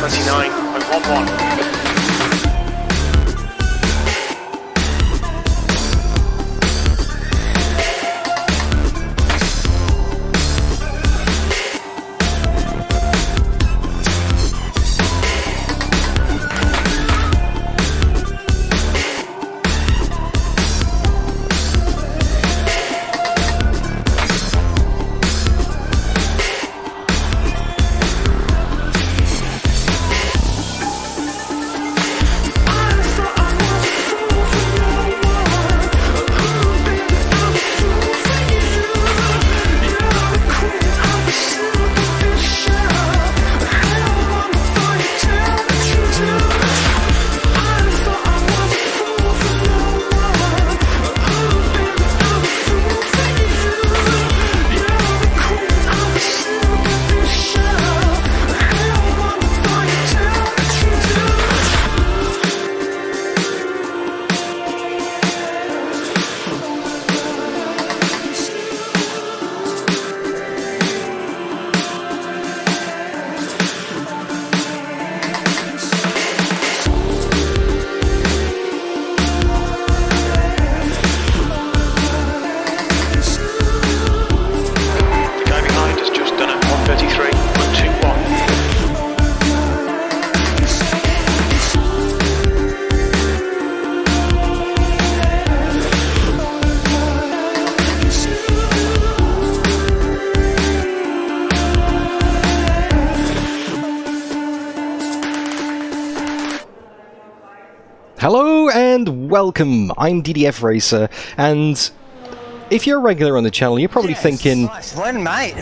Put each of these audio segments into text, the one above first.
29.11. Hello and welcome, I'm DDF Racer, and if you're a regular on the channel, you're probably thinking... Nice one, mate.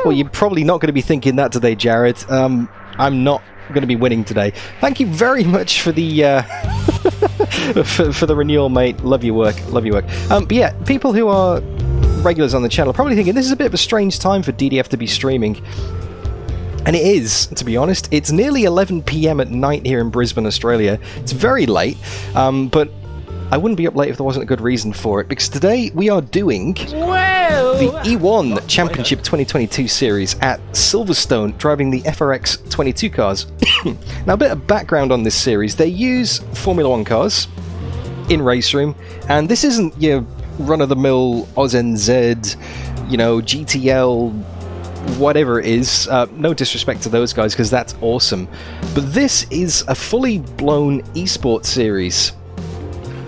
Well, you're probably not going to be thinking that today, Jared. I'm not going to be winning today. Thank you very much for the for the renewal, mate. Love your work, love your work. But yeah, people who are regulars on the channel are probably thinking this is a bit of a strange time for DDF to be streaming. And it is, to be honest. It's nearly 11 PM at night here in Brisbane, Australia. It's very late, but I wouldn't be up late if there wasn't a good reason for it, because today we are doing the E1 Championship 2022 series at Silverstone, driving the FRX22 cars. Now, a bit of background on this series. They use Formula 1 cars in RaceRoom, and this isn't your run-of-the-mill OzNZ, you know, GTL... whatever it is. No disrespect to those guys, because that's awesome, but this is a fully blown esports series,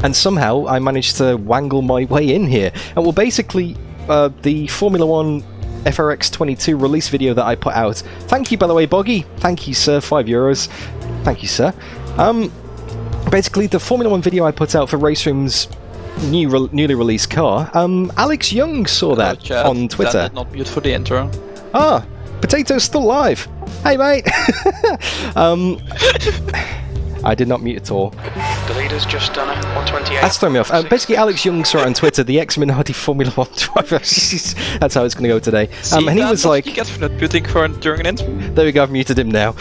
and somehow I managed to wangle my way in here. And well, basically the Formula 1 FRX22 release video that I put out, thank you by the way, Boggy, thank you sir, €5, thank you sir. Basically the Formula 1 video I put out for RaceRoom's newly released car, Alex Young saw that on Twitter. That did not mute for the intro. Ah, Potato's still live. Hey, mate. I did not mute at all. The leader's just done it, 128. That's throwing me off. Basically, Alex Young saw it on Twitter, the ex-Minardi Formula 1 driver. That's how it's going to go today. And he was like... You get for not muting during an intro. There we go, I've muted him now.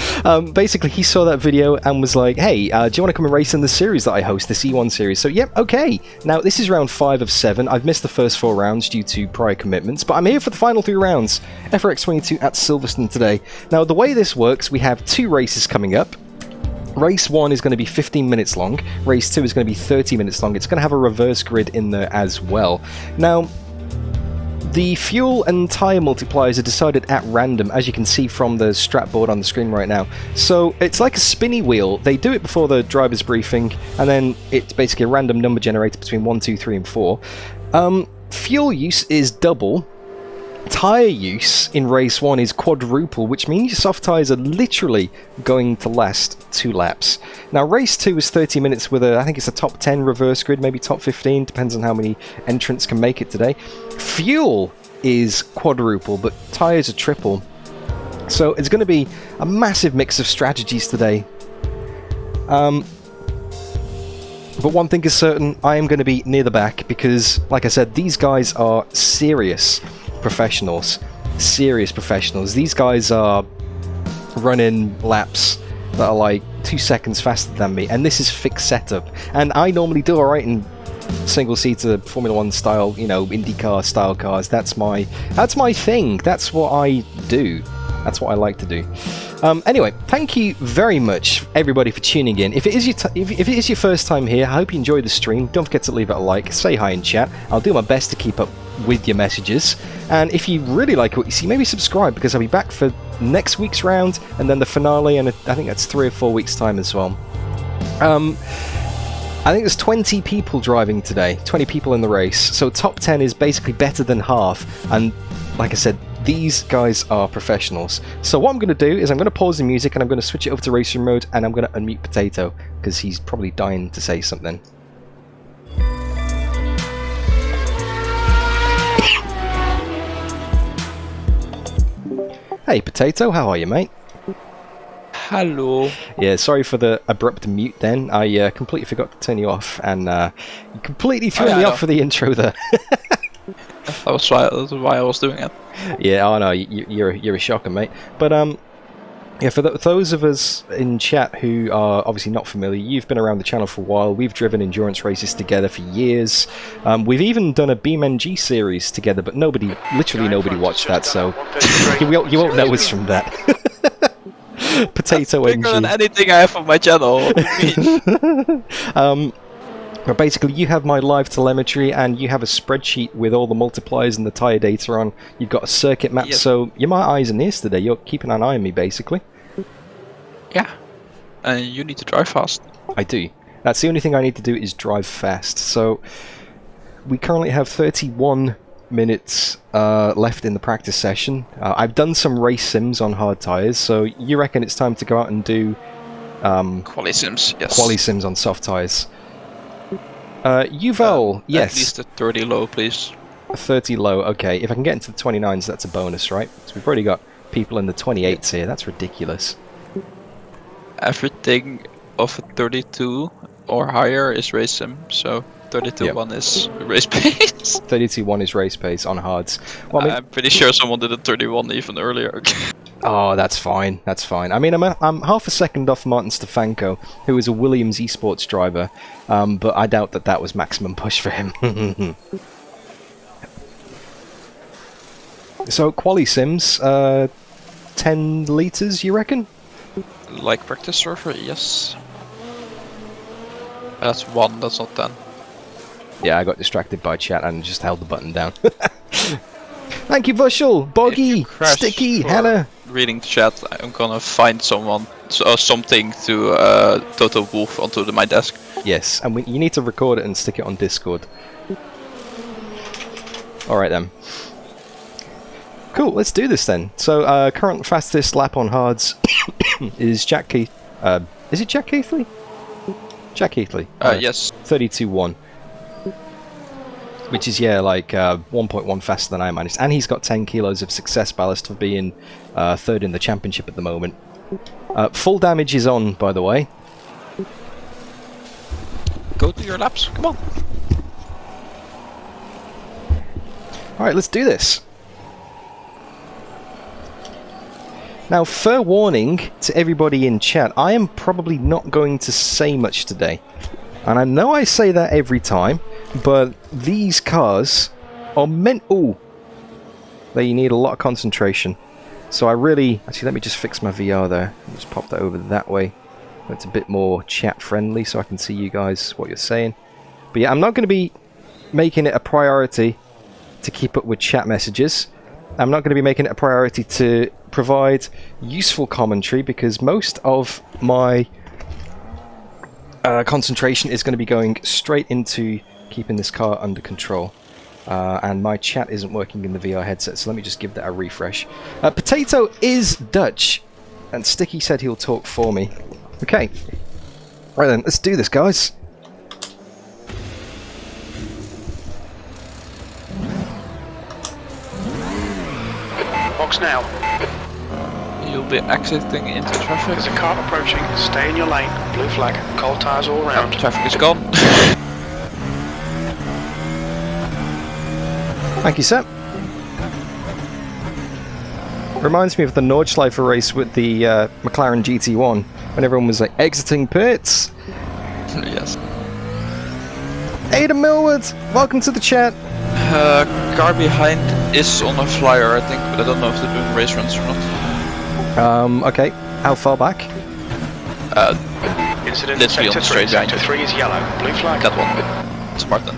Basically, he saw that video and was like, hey, do you want to come and race in the series that I host, this E1 series? So, yep, okay. Now, this is round 5 of 7. I've missed the first 4 rounds due to prior commitments, but I'm here for the final 3 rounds. FRX22 at Silverstone today. Now, the way this works, we have 2 races coming up. Race 1 is going to be 15 minutes long, Race 2 is going to be 30 minutes long. It's going to have a reverse grid in there as well. Now, the fuel and tyre multipliers are decided at random, as you can see from the strap board on the screen right now. So it's like a spinny wheel. They do it before the driver's briefing, and then it's basically a random number generated between 1, 2, 3, and 4. Fuel use is double. Tyre use in race 1 is quadruple, which means your soft tyres are literally going to last 2 laps. Now, race 2 is 30 minutes with I think it's a top 10 reverse grid, maybe top 15, depends on how many entrants can make it today. Fuel is quadruple, but tyres are triple. So it's going to be a massive mix of strategies today. But one thing is certain, I am going to be near the back because, like I said, these guys are serious professionals. Serious professionals. These guys are running laps that are like 2 seconds faster than me, and this is fixed setup. And I normally do alright in single-seater Formula 1 style, you know, IndyCar style cars. That's my thing. That's what I do. That's what I like to do. Anyway, thank you very much, everybody, for tuning in. If it is if it is your first time here, I hope you enjoyed the stream. Don't forget to leave it a like, say hi in chat. I'll do my best to keep up with your messages. And if you really like what you see, maybe subscribe, because I'll be back for next week's round and then the finale, and I think that's 3 or 4 weeks' time as well. I think there's 20 people driving today, 20 people in the race, so top 10 is basically better than half, and like I said, these guys are professionals. So what I'm going to do is I'm going to pause the music and I'm going to switch it over to RaceRoom mode, and I'm going to unmute Potato, because he's probably dying to say something. Hey Potato, how are you, mate? Hello. Yeah, sorry for the abrupt mute then. I completely forgot to turn you off, and you completely threw me off for the intro there. That's why I was doing it. Yeah, oh no, you're a shocker, mate. But yeah, for those of us in chat who are obviously not familiar, you've been around the channel for a while. We've driven endurance races together for years. We've even done a BeamNG series together, but literally nobody watched that, so you won't know us from that. Potato That's bigger than anything I have on my channel. But basically, you have my live telemetry, and you have a spreadsheet with all the multipliers and the tyre data on. You've got a circuit map, so you're my eyes and ears today. You're keeping an eye on me, basically. Yeah, and you need to drive fast. I do. That's the only thing I need to do is drive fast. So we currently have 31 minutes left in the practice session. I've done some race sims on hard tyres, so you reckon it's time to go out and do quali sims? Yes. Quali sims on soft tyres. Yuval, yes. At least a 30 low, please. A 30 low, okay. If I can get into the 29s, that's a bonus, right? So we've already got people in the 28s here. That's ridiculous. Everything of a 32 or higher is race sim, so 32.1 is race pace. 32.1 is race pace on hards. Well, I mean, I'm pretty sure someone did a 31 even earlier. Oh, that's fine. That's fine. I mean, I'm half a second off Martin Stefanko, who is a Williams Esports driver, but I doubt that was maximum push for him. So, quali sims, 10 litres, you reckon? Like practice server, yes. That's 1, that's not 10. Yeah, I got distracted by chat and just held the button down. Thank you, Vushel, Boggy, Sticky, Hannah. Reading the chat, I'm gonna find something to Toto Wolf onto my desk. Yes, and you need to record it and stick it on Discord. Alright then. Cool, let's do this then. So, current fastest lap on hards is Jack Keith. Is it Jack Keithley? Jack Keithley. Yes. 32.1. Which is, yeah, like 1.1 faster than I managed. And he's got 10 kilos of success ballast for being third in the championship at the moment. Full damage is on, by the way. Go to your laps, come on. Alright, let's do this. Now, fair warning to everybody in chat, I am probably not going to say much today. And I know I say that every time, but these cars are meant... Ooh! They need a lot of concentration. So I really... Actually, let me just fix my VR there. Just pop that over that way. It's a bit more chat-friendly, so I can see you guys, what you're saying. But yeah, I'm not going to be making it a priority to keep up with chat messages. I'm not going to be making it a priority to provide useful commentary, because most of my concentration is going to be going straight into keeping this car under control. And my chat isn't working in the VR headset, so let me just give that a refresh. Potato is Dutch, and Sticky said he'll talk for me. Okay. Right then, let's do this, guys. Box now. You'll be exiting into traffic. There's a car approaching. Stay in your lane. Blue flag. Cold tires all round. Traffic is gone. Thank you, sir. Reminds me of the Nordschleife race with the McLaren GT1, when everyone was like exiting pits. Yes. Ada Millwood, welcome to the chat. Car behind is on a flyer, I think, but I don't know if they're doing race runs or not. Okay. How far back? Incident Literally on sector the straight 3. behind Sector you. 3 is yellow. Blue flag. That one. Smart then.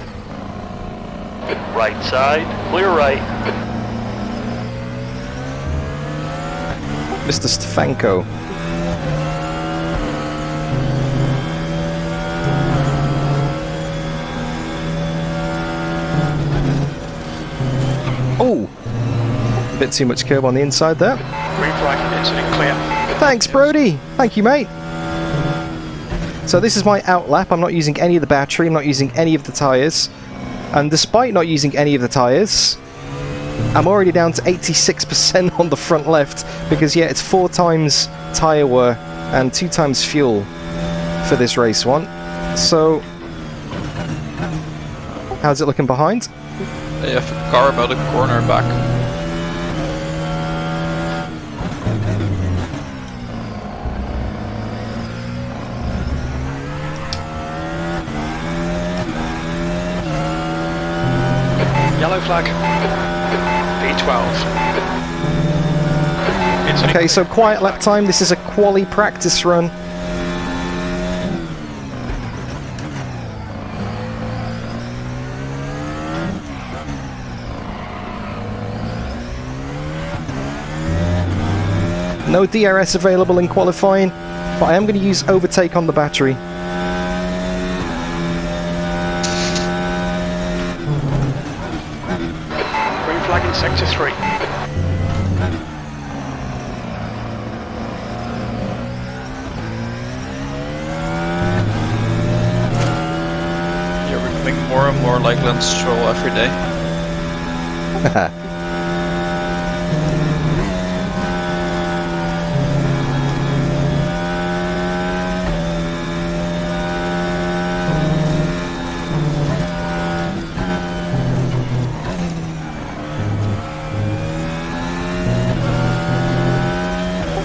Right side, clear right. Mr. Stefanko. Oh! A bit too much curb on the inside there. Green flag. Incident clear. Thanks, Brody! Thank you, mate! So this is my out lap. I'm not using any of the battery, I'm not using any of the tyres. And despite not using any of the tyres, I'm already down to 86% on the front left, because yeah, it's 4 times tyre wear and 2 times fuel for this race one. So, how's it looking behind? They have a car about a corner back. Yellow flag. V12. Incident Okay, so quiet lap time. This is a quali practice run. No DRS available in qualifying, but I am going to use overtake on the battery. Green flag in sector 3. You're becoming more and more like Lance Stroll every day.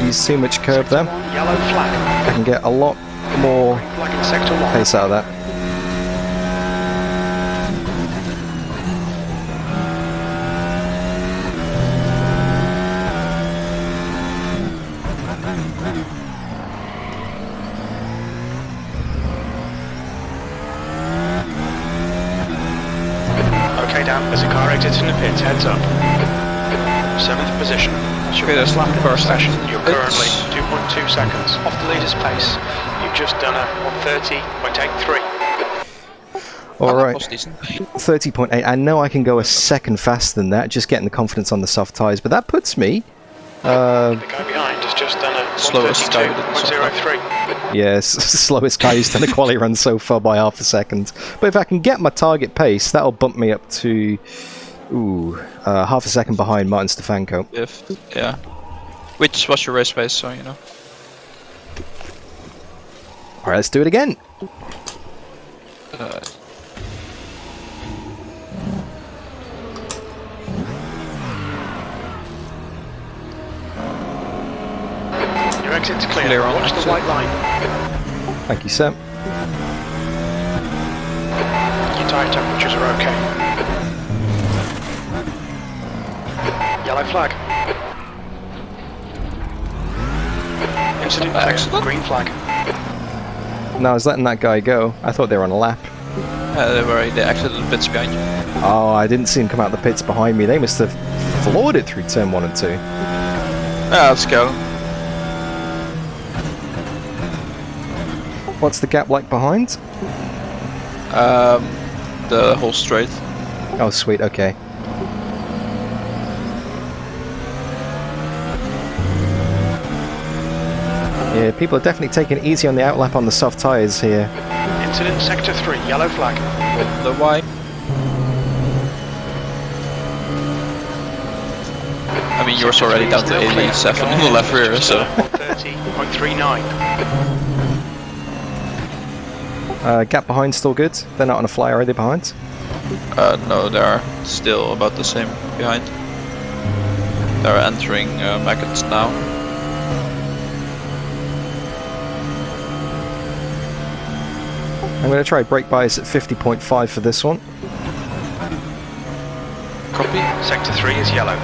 Use too much curb there. Yellow flag. I can get a lot more Green flag in sector 1. pace out of that. Okay, Dan. There's a car exiting the pits. Heads up. 7th position. That's your Okay, that's first lap in the first session. section. You're currently 2.2 seconds off the leader's pace. You've just done a 1:30.83. Alright, Was decent. 30.8. I know I can go a second faster than that, just getting the confidence on the soft tyres, but that puts me... The guy behind has just done a Slowest guy with the soft 1:32.03. Yes, slowest guy who's done a quali run so far by half a second. But if I can get my target pace, that'll bump me up to... half a second behind Martin Stefanko. Yeah. Which was your race pace, so you know. Alright, let's do it again. Your exit's clear. Clear on Watch the exit. white line. Thank you, sir. Your tyre temperatures are okay. Yellow flag. Incident clear. Excellent. Green flag. No, I was letting that guy go. I thought they were on a lap. They exited the pits behind you. Oh, I didn't see him come out the pits behind me. They must have floored it through turn 1 and 2. Yeah, let's go. What's the gap like behind? The whole straight. Oh, sweet, okay. Yeah, people are definitely taking it easy on the outlap on the soft tyres here. Incident sector 3. Yellow flag. With the white. I mean, yours already down to 87 on the left rear, so. 1:30.39. Gap behind still good? They're not on a fly, are they behind? No, they are still about the same behind. They're entering maggots now. I'm going to try brake bias at 50.5 for this one. Copy. Sector 3 is yellow.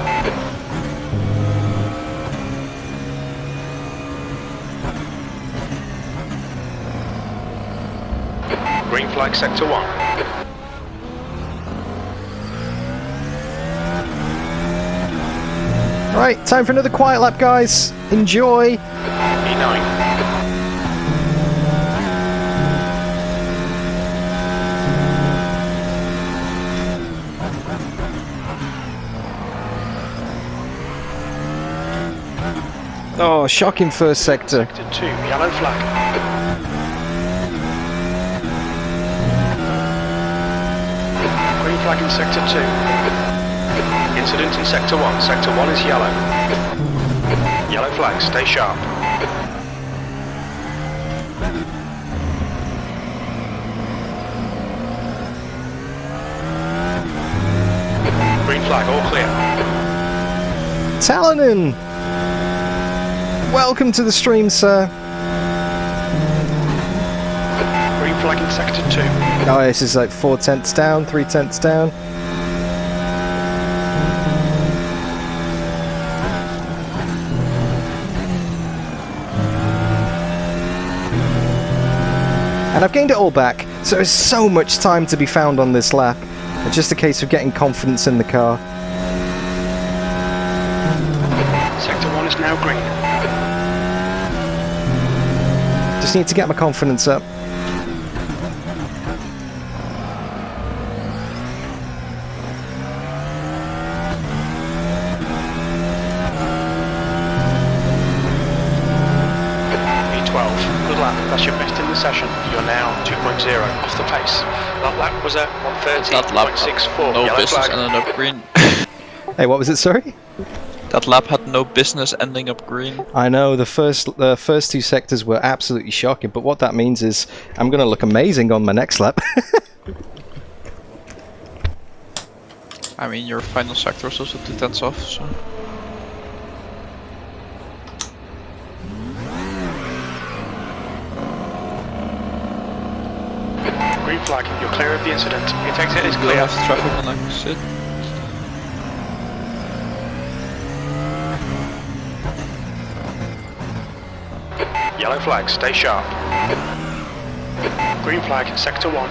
Green flag sector 1. Right, time for another quiet lap, guys. Enjoy. E9. Oh, shocking first sector. Sector 2, yellow flag. Green flag in sector 2. Incident in sector 1. Sector 1 is yellow. Yellow flag, stay sharp. Green flag, all clear. Talonen! Welcome to the stream, sir. Green flag in sector 2. Oh, this is like 4 tenths down, 3 tenths down. And I've gained it all back, so there's so much time to be found on this lap. It's just a case of getting confidence in the car. Sector 1 is now green. Just need to get my confidence up. E12, good lap, that's your best in the session. You're now 2.0 off the pace. That lap was at That lap 130.64. no Yellow business flag. ending up green. Hey, what was it, sorry? That lap had no business ending up green. I know, the first 2 sectors were absolutely shocking, but what that means is I'm going to look amazing on my next lap. I mean, your final sector was also 2 tenths off, so... Green flag, you're clear of the incident. Your exit is You clear. have traffic on exit. Yellow flag, stay sharp. Green flag, sector 1.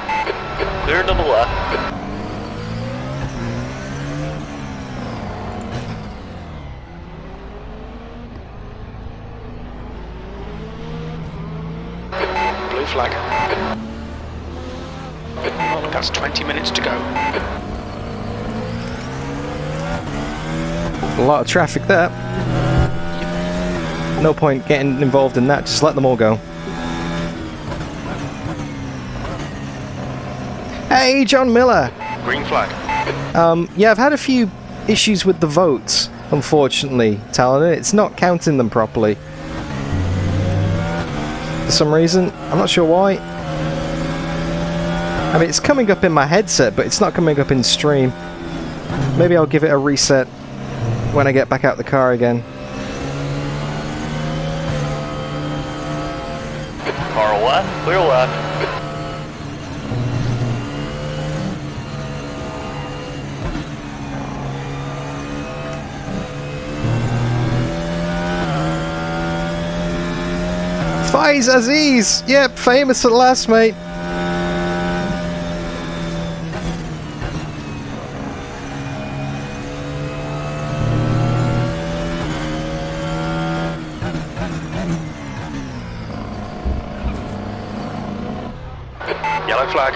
Clear to the left. Blue flag. That's 20 minutes to go. A lot of traffic there. No point getting involved in that, just let them all go. Hey, John Miller! Green flag. Yeah, I've had a few issues with the votes, unfortunately, Talon. It's not counting them properly. For some reason, I'm not sure why. I mean, it's coming up in my headset, but it's not coming up in stream. Maybe I'll give it a reset when I get back out the car again. Car left, clear left. Faiz Aziz! Yep, famous at last, mate. Yellow flag.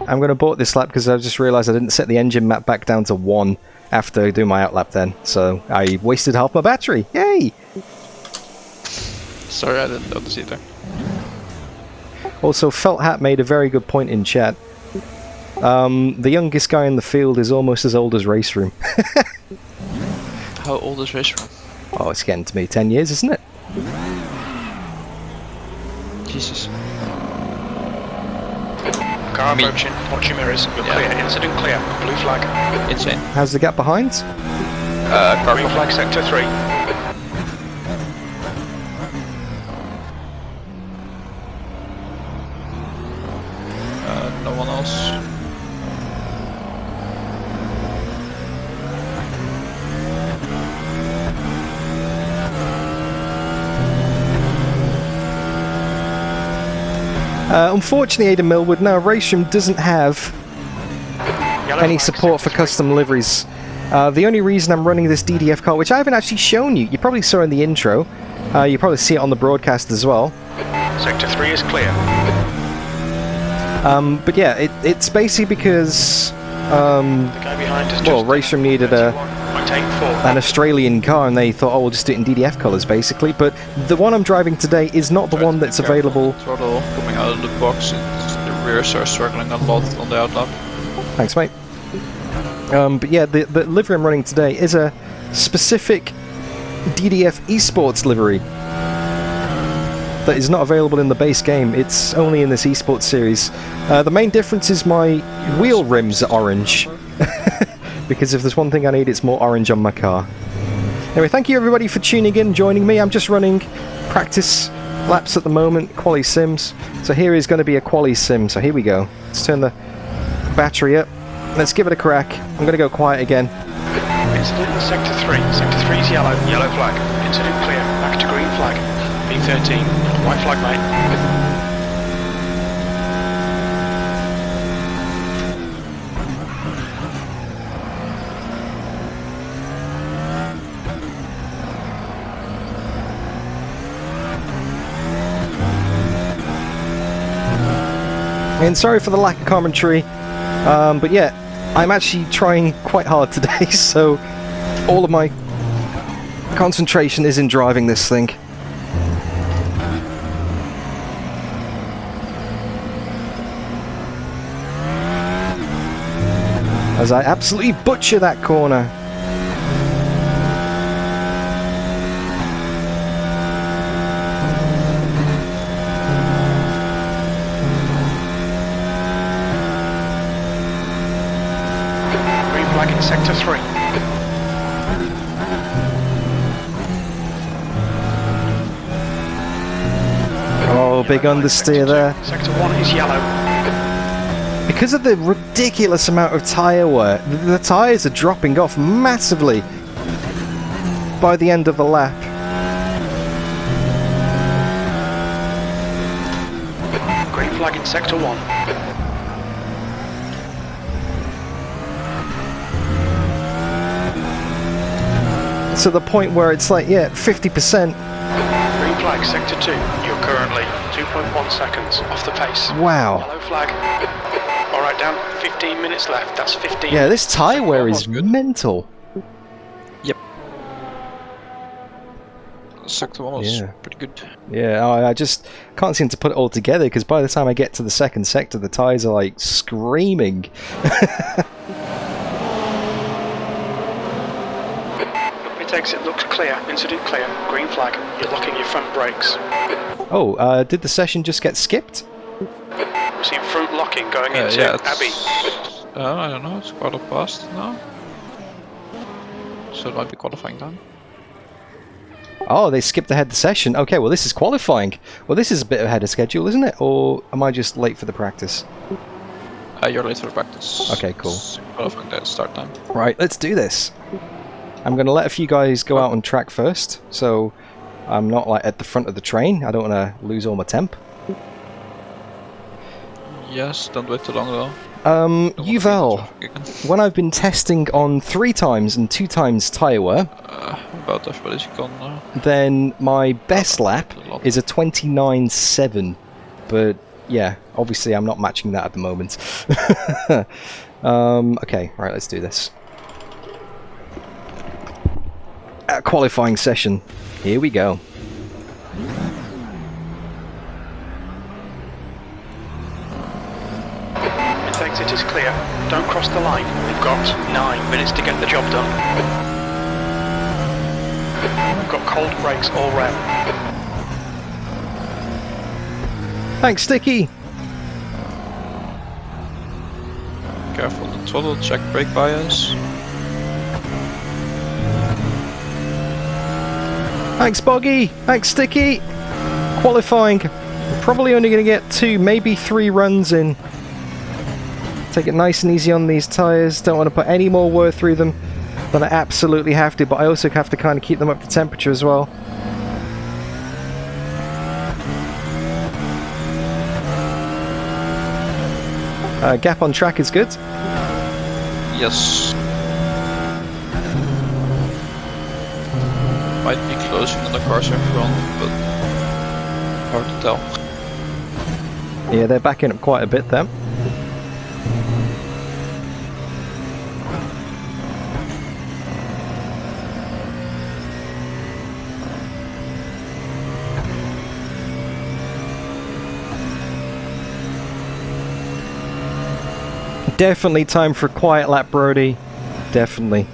I'm going to abort this lap because I just realised I didn't set the engine map back down to 1 after doing my outlap then. So I wasted half my battery. Yay! Sorry, I didn't notice either. Also, Felt Hat made a very good point in chat. The youngest guy in the field is almost as old as RaceRoom. How old is RaceRoom? Oh, it's getting to me 10 years, isn't it? Jesus. Car approaching. Watch your mirrors. You're clear. Incident clear. Blue flag. Insane. How's the gap behind? Car Green flag sector 3. No one else. Unfortunately, Aidan Millwood, no, RaceRoom doesn't have Yellow any flag, support for sector custom liveries. The only reason I'm running this DDF car, which I haven't actually shown you, you probably saw in the intro, you probably see it on the broadcast as well. 3. Sector 3 is clear. But yeah, it's basically because The guy behind us well, just RaceRoom needed 31.84. an Australian car, and they thought, oh, we'll just do it in DDF colours, basically. But the one I'm driving today is not the one that's available. Throttle coming out of the box. The rears are struggling a lot on the outlap. Thanks, mate. But yeah, the livery I'm running today is a specific DDF Esports livery that is not available in the base game. It's only in this Esports series. The main difference is my wheel rims are orange. Because if there's one thing I need, it's more orange on my car. Anyway, thank you everybody for tuning in, joining me. I'm just running practice laps at the moment, quali sims. So here is going to be a quali sim. So here we go. Let's turn the battery up. Let's give it a crack. I'm going to go quiet again. Incident in Sector 3. Sector 3 is yellow. Yellow flag. Incident clear. Back to green flag. B13. White flag, mate. And sorry for the lack of commentary, but yeah, I'm actually trying quite hard today, so all of my concentration is in driving this thing. As I absolutely butcher that corner. In Sector 3. Oh, big understeer there. Sector 1 is yellow. Because of the ridiculous amount of tyre wear, the tyres are dropping off massively by the end of the lap. Green flag in Sector 1. To the point where it's like, yeah, 50%. Green flag, Sector 2. You're currently 2.1 seconds off the pace. Wow. Yellow flag. Alright, Dan, 15 minutes left. That's 15. Yeah, this tyre wear is mental. Yep. Sector 1 was pretty good. Yeah, I just can't seem to put it all together, because by the time I get to the second sector, the tyres are like screaming. Exit looks clear. Incident clear. Green flag. You're locking your front brakes. Oh, did the session just get skipped? We see front locking going into yeah, Abbey. I don't know, it's quarter past now. So it might be qualifying time. Oh, they skipped ahead the session. Okay, well this is qualifying. Well, this is a bit ahead of schedule, isn't it? Or am I just late for the practice? You're late for the practice. Okay, cool. It's qualifying day start time. Right, let's do this. I'm going to let a few guys go out on track first, so I'm not like at the front of the train. I don't want to lose all my temp. Yes, don't wait too long though. Yuval, when I've been testing on 3 times and 2 times tyre wear, about everybody's gone now. then my best lap is a 29.7, but yeah, obviously I'm not matching that at the moment. Okay, right, let's do this. Qualifying session. Here we go. Its exit is clear. Don't cross the line. We've got 9 minutes to get the job done. We've got cold brakes all round. Thanks, Sticky. Careful the throttle, check brake bias. Thanks, Boggy. Thanks, Sticky. Qualifying. I'm probably only going to get 2, maybe 3 runs in. Take it nice and easy on these tyres. Don't want to put any more wear through them than I absolutely have to, but I also have to kind of keep them up to temperature as well. Gap on track is good. Yes. Might be closing on the cars in front, but hard to tell. Yeah, they're backing up quite a bit there. Definitely time for a quiet lap, Brody. Definitely.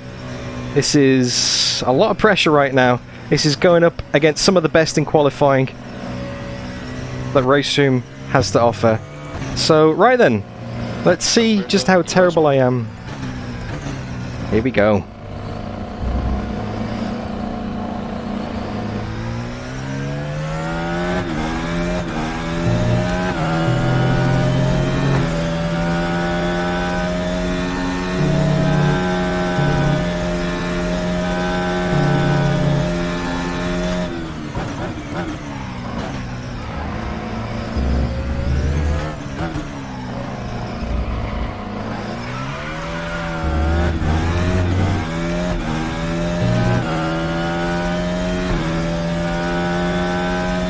This is a lot of pressure right now. This is going up against some of the best in qualifying that RaceRoom has to offer. So, right then, let's see just how terrible I am. Here we go.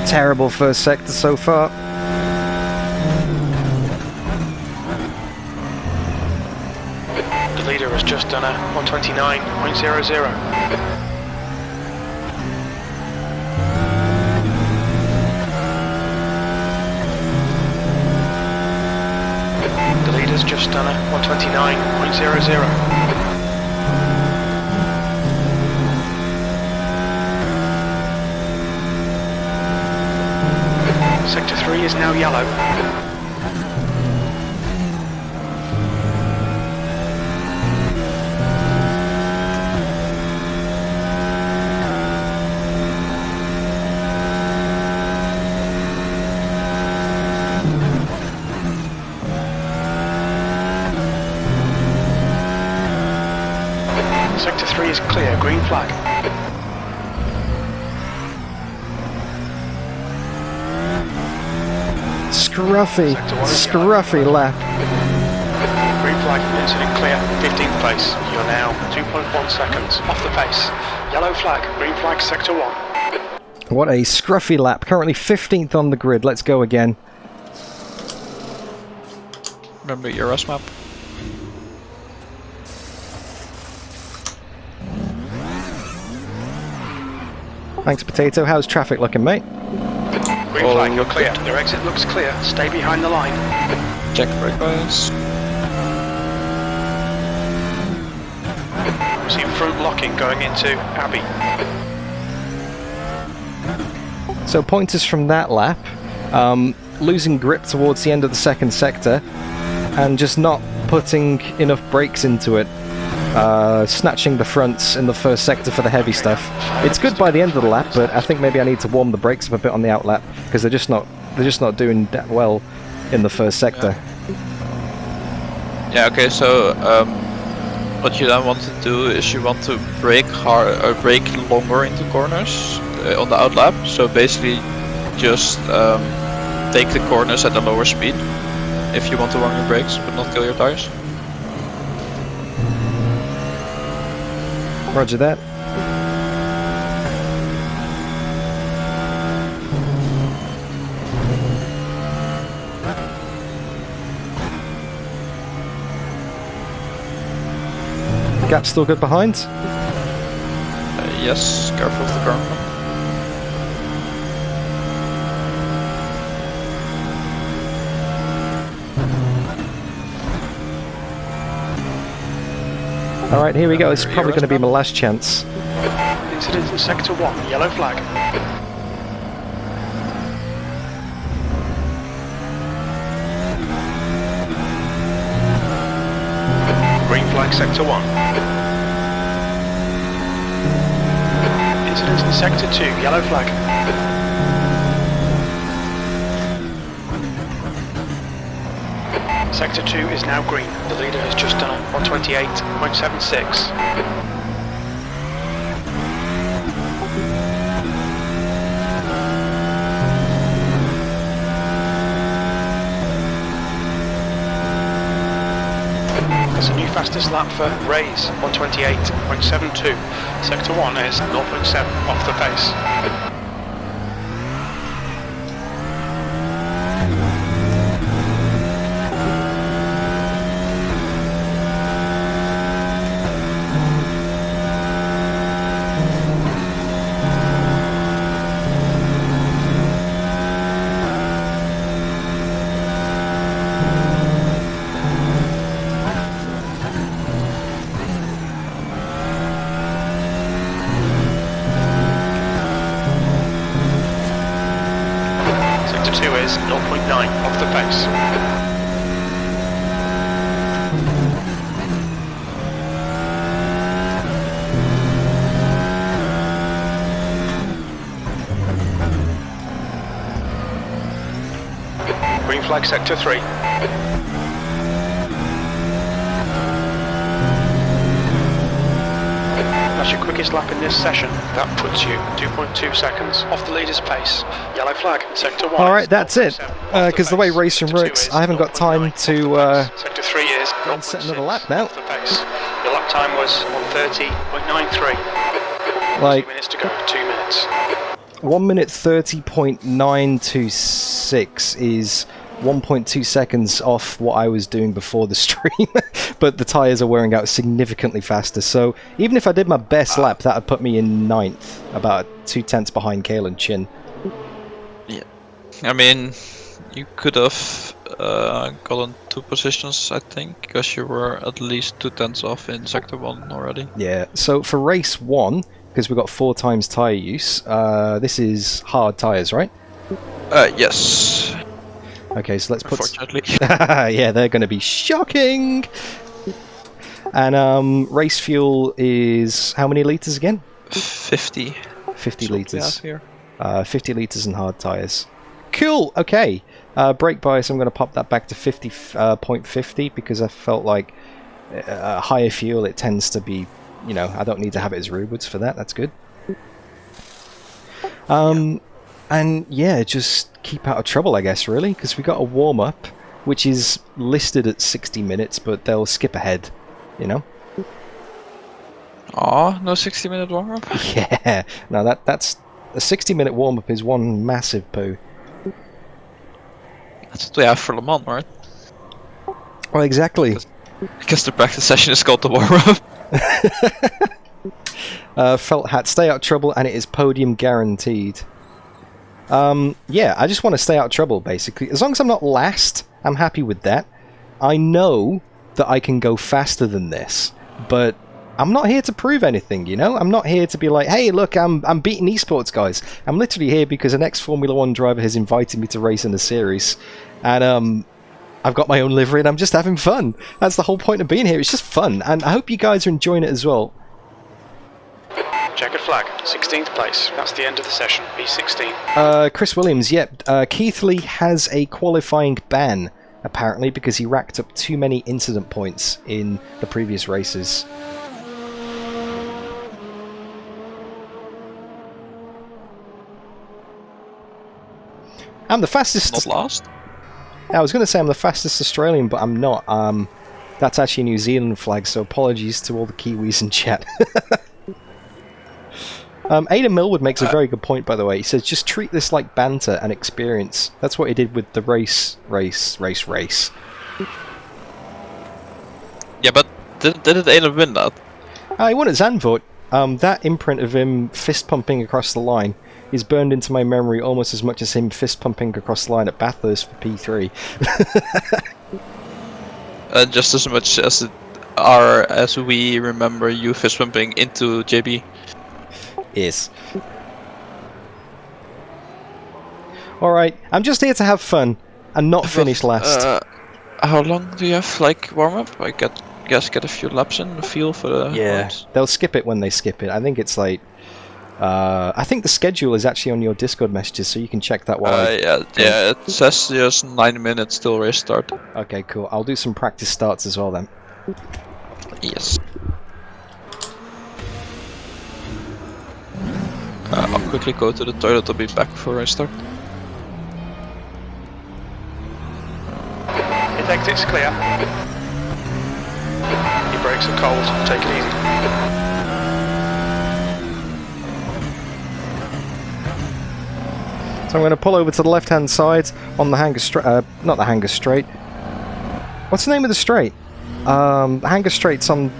Terrible first sector so far. The leader has just done a 129.00. The leader's just done a 129.00. Sector 3 is now yellow. Sector 3 is clear, green flag. Scruffy lap. Green flag, incident clear, 15th place. You're now 2.1 seconds off the pace. Yellow flag, green flag, sector 1. What a scruffy lap. Currently 15th on the grid. Let's go again. Remember your RS map? Thanks, Potato. How's traffic looking, mate? Green flag, you're clear. Your exit looks clear. Stay behind the line. Check brake bias. See front locking going into Abbey. So pointers from that lap. Losing grip towards the end of the second sector and just not putting enough brakes into it. Snatching the fronts in the first sector for the heavy stuff. It's good by the end of the lap, but I think maybe I need to warm the brakes up a bit on the outlap because they're just not doing that well in the first sector. Yeah. Okay. So what you then want to do is you want to brake hard or brake longer into corners on the outlap. So basically, just take the corners at a lower speed if you want to warm your brakes but not kill your tires. Roger that. Gap's still good behind? Yes, careful of the current one. Alright, here we go. It's probably going to be my last chance. Incident in sector 1, yellow flag. Green flag, sector 1. Incident in sector 2, yellow flag. Sector 2 is now green. The leader has just done a 128.76. a new fastest lap for Race, 128.72. Sector 1 is 0.7 off the pace. Sector 2 is 0.9 off the pace. Green flag sector 3. That's your quickest lap in this session. That puts you 2.2 seconds off the leader's pace. Yellow flag in sector 1. Alright, that's it. Because the way RaceRoom works, I haven't got time to sector 3 is set another lap now. off the pace. Your lap time was 1:30.93. Like, 2 minutes to go, 2 minutes. 1 minute 30.926 is 1.2 seconds off what I was doing before the stream, but the tyres are wearing out significantly faster, so even if I did my best lap, that would put me in 9th, about 2/10 behind Kale and Chin. Yeah. I mean, you could have gotten 2 positions, I think, because you were at least 2/10 off in sector 1 already. Yeah, so for race 1, because we've got 4 times tyre use, this is hard tyres, right? Yes. Okay, so let's put... Unfortunately. yeah, they're going to be shocking! And race fuel is how many litres again? 50. 50 So we litres. have here. 50 litres and hard tyres. Cool, okay. Brake bias, I'm going to pop that back to 50.50 because I felt like higher fuel, it tends to be, you know, I don't need to have it as rearwards for that, that's good. And yeah, just keep out of trouble, I guess, really, because we got a warm-up, which is listed at 60 minutes, but they'll skip ahead, you know? Aw, no 60-minute warm-up? Yeah, no, that's... A 60-minute warm-up is one massive poo. That's what we have for Le Mans, right? Well, exactly. Because the practice session is called the warm-up. Felt hat, stay out of trouble, and it is podium guaranteed. Yeah, I just want to stay out of trouble, basically. As long as I'm not last, I'm happy with that. I know that I can go faster than this, but I'm not here to prove anything, you know? I'm not here to be like, hey, look, I'm beating Esports, guys. I'm literally here because an ex-Formula 1 driver has invited me to race in the series, and I've got my own livery, and I'm just having fun. That's the whole point of being here. It's just fun, and I hope you guys are enjoying it as well. Checkered flag, 16th place. That's the end of the session. P16. Chris Williams, yep. Keithley has a qualifying ban, apparently, because he racked up too many incident points in the previous races. I'm the fastest... Not last? I was going to say I'm the fastest Australian, but I'm not. That's actually a New Zealand flag, so apologies to all the Kiwis in chat. Aidan Millwood makes a very good point, by the way. He says, just treat this like banter and experience. That's what he did with the race. Yeah, but didn't Aidan win that? He won at Zandvoort. That imprint of him fist-pumping across the line is burned into my memory almost as much as him fist-pumping across the line at Bathurst for P3. Just as much as as we remember you fist-pumping into JB. Yes. Alright, I'm just here to have fun and not finish last. How long do you have, like, warm-up? I guess get a few laps in the field for the laps. They'll skip it when they skip it. I think it's like... I think the schedule is actually on your Discord messages, so you can check that while yeah, it says just 9 minutes till race start. Okay, cool. I'll do some practice starts as well then. Yes. I'll quickly go to the toilet, I'll be back before race start. His exit's clear. Your brakes are cold. Take it easy. So I'm going to pull over to the left-hand side on the Hanger Straight. Not the Hanger Straight. What's the name of the straight? Hanger Straight's on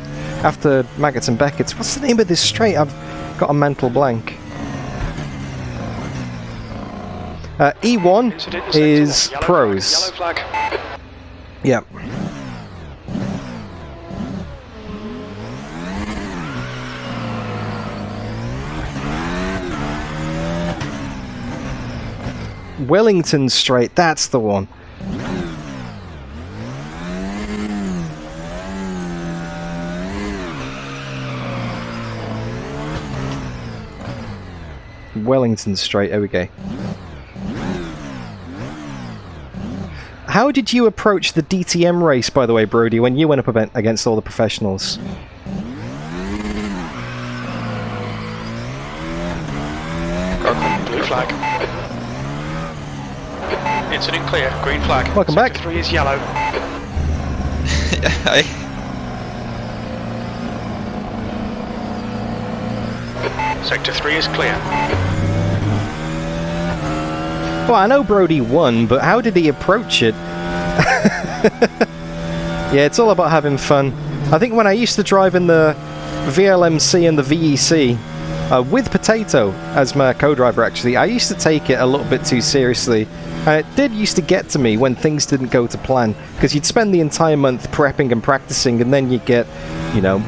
after Maggots and Beckett's. What's the name of this straight? I've got a mental blank. E1 Incident is yellow pros. Flag, yellow flag. Yep. Wellington Straight, that's the one. Wellington Straight, there we go. How did you approach the DTM race, by the way, Brody, when you went up against all the professionals? Blue flag. Incident clear. Green flag. Welcome back. Sector 3 is yellow. Sector 3 is clear. Well, I know Brody won, but how did he approach it? Yeah, it's all about having fun. I think when I used to drive in the VLMC and the VEC, with Potato as my co-driver actually, I used to take it a little bit too seriously. And it did used to get to me when things didn't go to plan, because you'd spend the entire month prepping and practicing, and then you'd get, you know,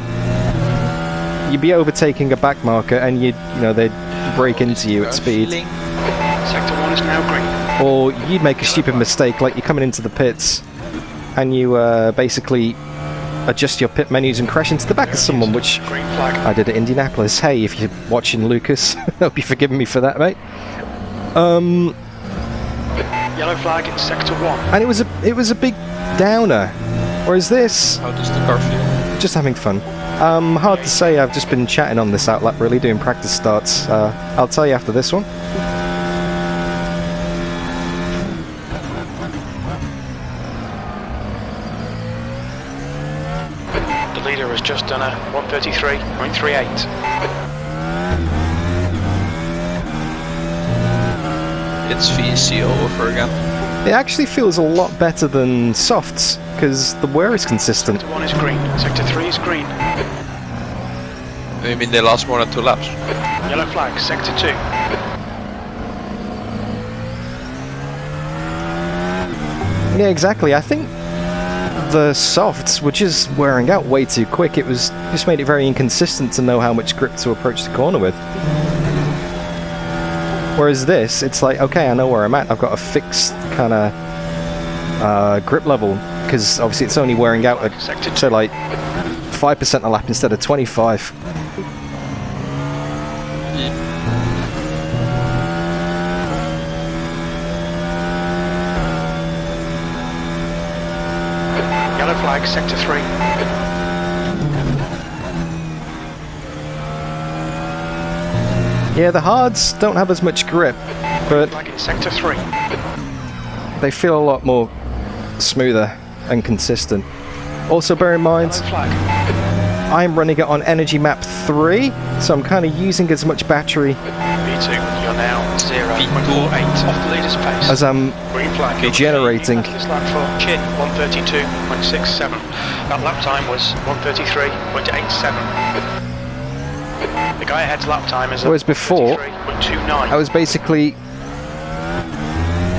you'd be overtaking a back marker and they'd break into you at speed. Sector 1 is now green. Or you'd make a stupid mistake, like you're coming into the pits and you basically adjust your pit menus and crash into the back of someone, which Green flag. I did at Indianapolis. Hey, if you're watching, Lucas, hope you're forgiving me for that, mate. Yellow flag in sector 1. And it was a big downer. Whereas this, How does the car feel? just having fun. Hard to say. I've just been chatting on this outlap, really doing practice starts. I'll tell you after this one. The leader has just done a 133.38. It's VEC all over again. It actually feels a lot better than softs, because the wear is consistent. Sector 1 is green. Sector 3 is green. You mean they last more than 2 laps? Yellow flag. Sector 2. Yeah, exactly. I think the softs were just wearing out way too quick. It was just made it very inconsistent to know how much grip to approach the corner with. Whereas this, it's like, okay, I know where I'm at. I've got a fixed kind of grip level, because obviously it's only wearing out at, say, like 5% a lap instead of 25. Yellow flag. Sector 3. Yeah, the hards don't have as much grip, but Flag in sector 3. they feel a lot more smoother and consistent. Also bear in mind, Yellow flag. I'm running it on Energy Map 3, so I'm kind of using as much battery V2. You're now 0.48 off the leader's pace. as I'm Green flag. generating. This lap for Chin 132.67. That lap time was 133.87. The guy ahead's lap time is Whereas before, 133.29. I was basically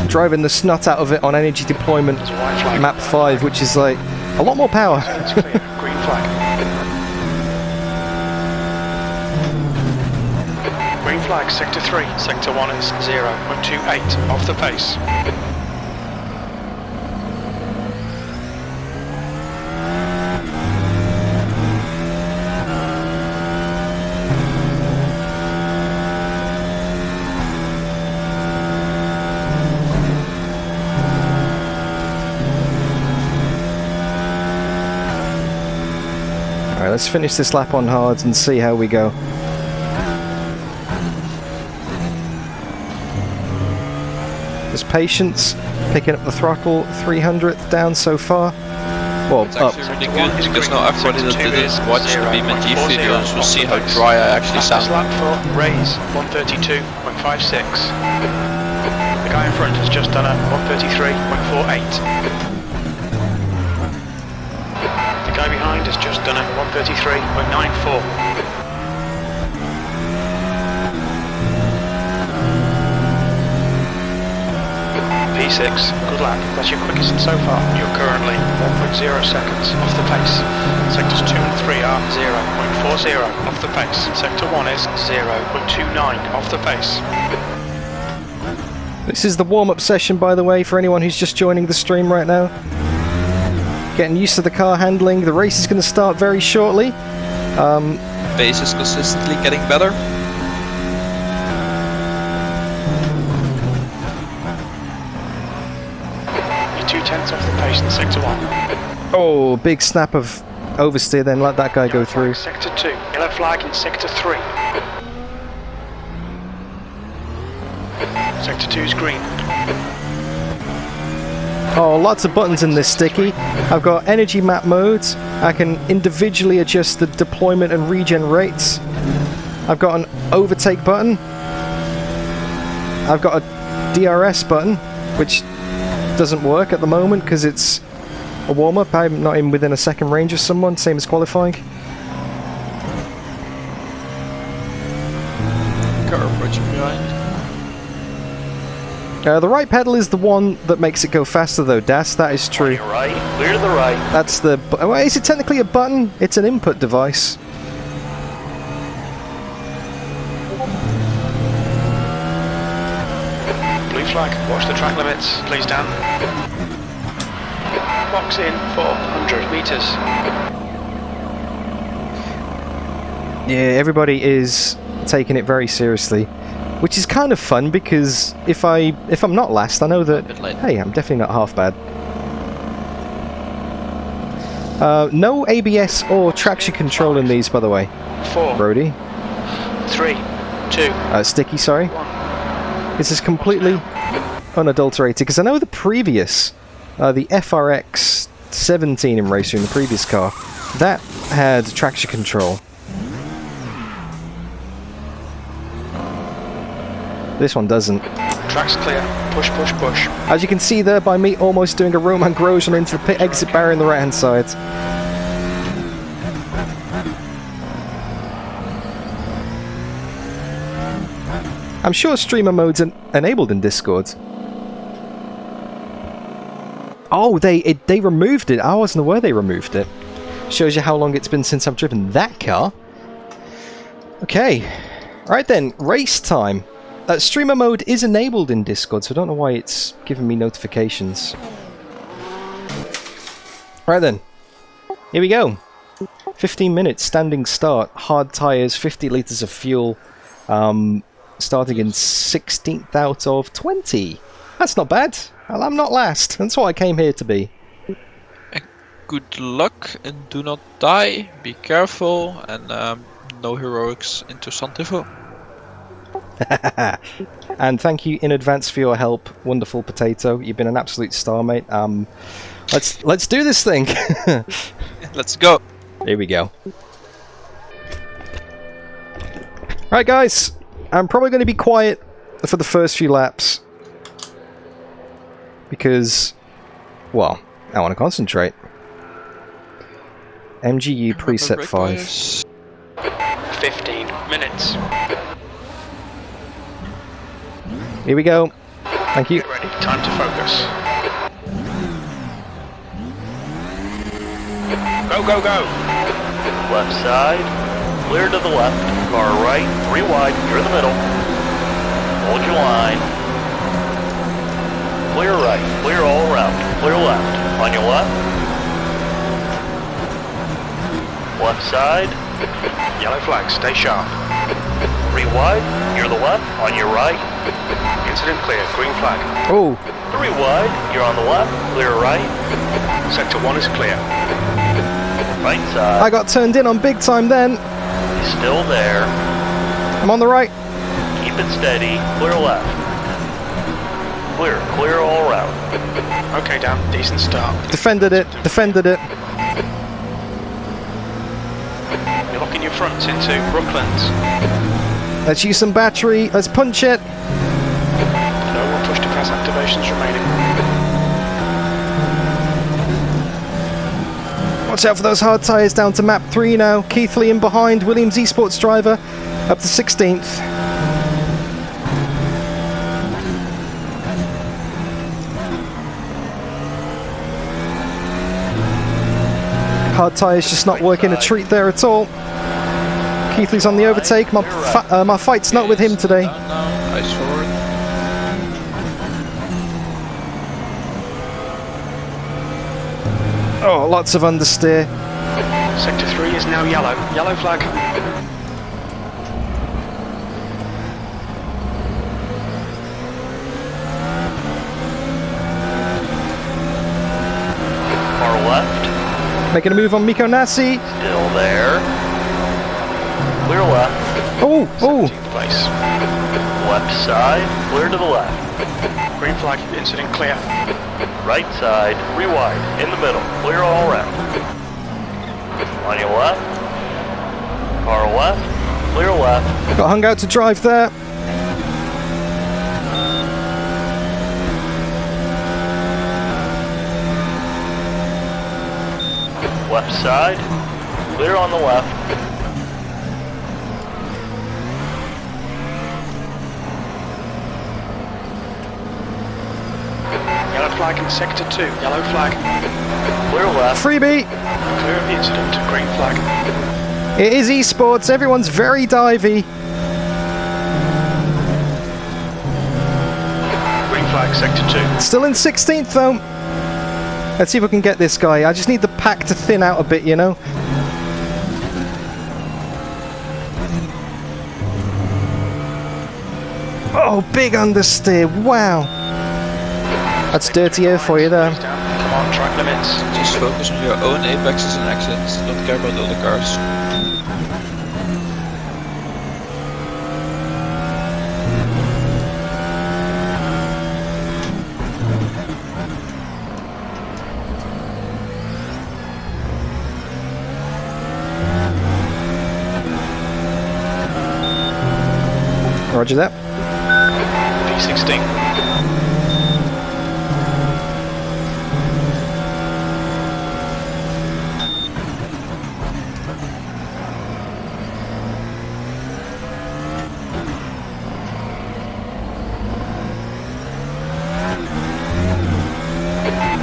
driving the snot out of it on Energy Deployment There's a white flag. Map 5, which is like a lot more power. It's clear. Green flag. Green flag. Sector 3. Sector 1 is 0.28 off the pace. Alright, let's finish this lap on hards and see how we go. There's Patience picking up the throttle, 300th down so far. Well, It's up. actually really good because now everybody that didn't watch the BeamNG videos will see how dry I actually sound. Lap for Race 132.56. The guy in front has just done a 133.48. The guy behind has just done a 133.94. P6, good lap, that's your quickest so far. You're currently 1.0 seconds off the pace. Sectors 2 and 3 are 0.40 off the pace. Sector 1 is 0.29 off the pace. This is the warm-up session, by the way, for anyone who's just joining the stream right now. Getting used to the car handling. The race is going to start very shortly. Pace is consistently getting better. You're 2/10 off the pace in Sector 1. Oh, big snap of oversteer then. Let that guy go through. Sector 2, yellow flag in Sector 3. Sector 2 is green. Oh, lots of buttons in this sticky. I've got energy map modes. I can individually adjust the deployment and regen rates. I've got an overtake button. I've got a DRS button, which doesn't work at the moment because it's a warm-up. I'm not even within a second range of someone, same as qualifying. Car approaching behind. The right pedal is the one that makes it go faster though, Das, that is true. You're right, clear to the right. That's the... Well, is it technically a button? It's an input device. Blue flag, watch the track limits, please Dan. Box in 400 metres. Yeah, everybody is taking it very seriously, which is kind of fun because if I'm not last, I know that, hey, I'm definitely not half bad. No ABS or traction control in these, by the way. 4, Brody. 3, 2. Sticky, sorry. This is completely unadulterated because I know the previous, the FRX22 in RaceRoom, the previous car, that had traction control. This one doesn't. Track's clear. Push, push, push. As you can see there by me almost doing a Roman Grosjean into the pit exit barrier on the right hand side. I'm sure streamer mode's enabled in Discord. Oh, they removed it. I wasn't aware they removed it. Shows you how long it's been since I've driven that car. Okay. Right then, race time. Streamer mode is enabled in Discord, so I don't know why it's giving me notifications. Right then, here we go. 15 minutes, standing start, hard tyres, 50 litres of fuel, starting in 16th out of 20. That's not bad. Well, I'm not last. That's what I came here to be. Good luck and do not die. Be careful and no heroics into Santivo. And thank you in advance for your help, wonderful potato. You've been an absolute star, mate. Let's do this thing. Let's go. Here we go. Right, guys. I'm probably going to be quiet for the first few laps because, well, I want to concentrate. MGU preset 5. 15 minutes. Here we go. Thank you. Get ready. Time to focus. Go, go, go. Left side, clear to the left. Car right, 3 wide, you're in the middle. Hold your line. Clear right, clear all around. Clear left. On your left. Left side. Yellow flag, stay sharp. 3 wide, you're the left. On your right. Incident clear, green flag. Oh, 3 wide, you're on the left. Clear right. Sector 1 is clear. Right side. I got turned in on big time then. Still there. I'm on the right. Keep it steady. Clear left. Clear all around. Okay, Dan, decent start. Defended it. Defended it. You're locking your fronts into Brooklands. Let's use some battery. Let's punch it. No more push to pass activations remaining. Watch out for those hard tyres down to map 3 now. Keithley in behind. Williams Esports driver up to 16th. Hard tyres just not working a treat there at all. Keithley's on the overtake. My fight's not with him today. Nice forward. Oh, lots of understeer. Sector 3 is now yellow. Yellow flag. Far left. Making a move on Miko Nassi. Still there. Clear left. Oh, oh. 17th place. Left side. Clear to the left. Green flag, incident clear. Right side. 3 wide. In the middle. Clear all around. On your left. Car left. Clear left. Got hung out to drive there. Left side. Clear on the left. Yellow flag in sector 2. Yellow flag. Clear left. Freebie. Clear of the incident. Green flag. It is esports. Everyone's very divey. Green flag, sector 2. Still in 16th though. Let's see if we can get this guy. I just need the pack to thin out a bit, you know. Oh, big understeer. Wow. That's dirty air for you there. Come on, track limits. Just focus on your own apexes and exits. Don't care about the other cars. Roger that. P16.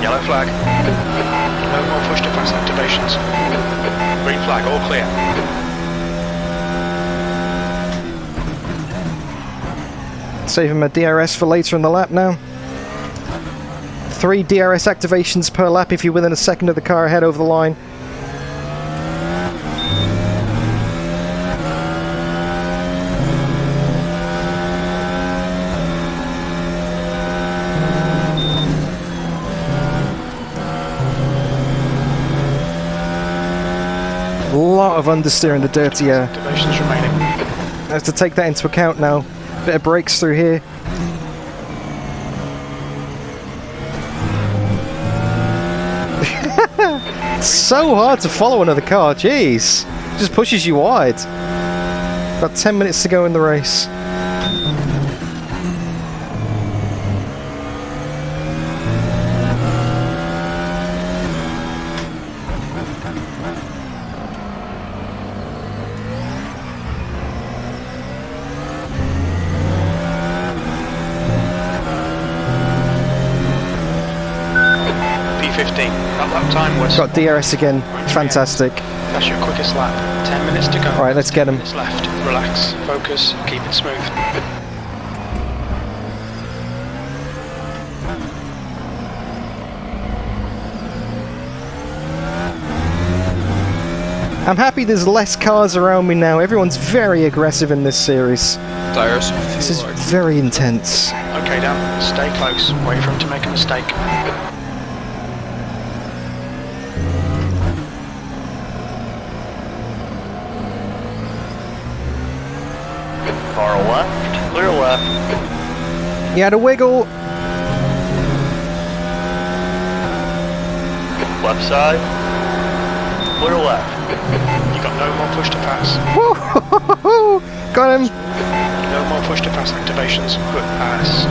Yellow flag. No more push to pass activations. Green flag, all clear. Saving my DRS for later in the lap now. 3 DRS activations per lap if you're within a second of the car ahead over the line. A lot of understeer in the dirty air. Activations remaining. I have to take that into account now. Bit of brakes through here. It's so hard to follow another car, jeez. Just pushes you wide. About 10 minutes to go in the race. That lap time was Got DRS again. Fantastic. That's your quickest lap. 10 minutes to go. Alright, let's get him. Minutes left. Relax, focus, keep it smooth. I'm happy there's less cars around me now. Everyone's very aggressive in this series. Tires. This is very intense. Okay, Dan, stay close. Wait for him to make a mistake. Car left. Clear left. He had a wiggle. Left side. Clear left. You got no more push to pass. Woo! Got him. No more push to pass activations. Good pass.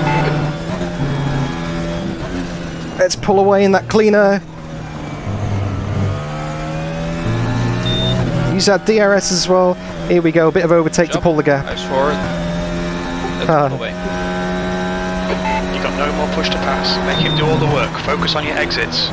Let's pull away in that cleaner. Use that DRS as well. Here we go, a bit of overtake to pull the gap. Nice forward. Let's pull away. You got no more push to pass. Make him do all the work. Focus on your exits.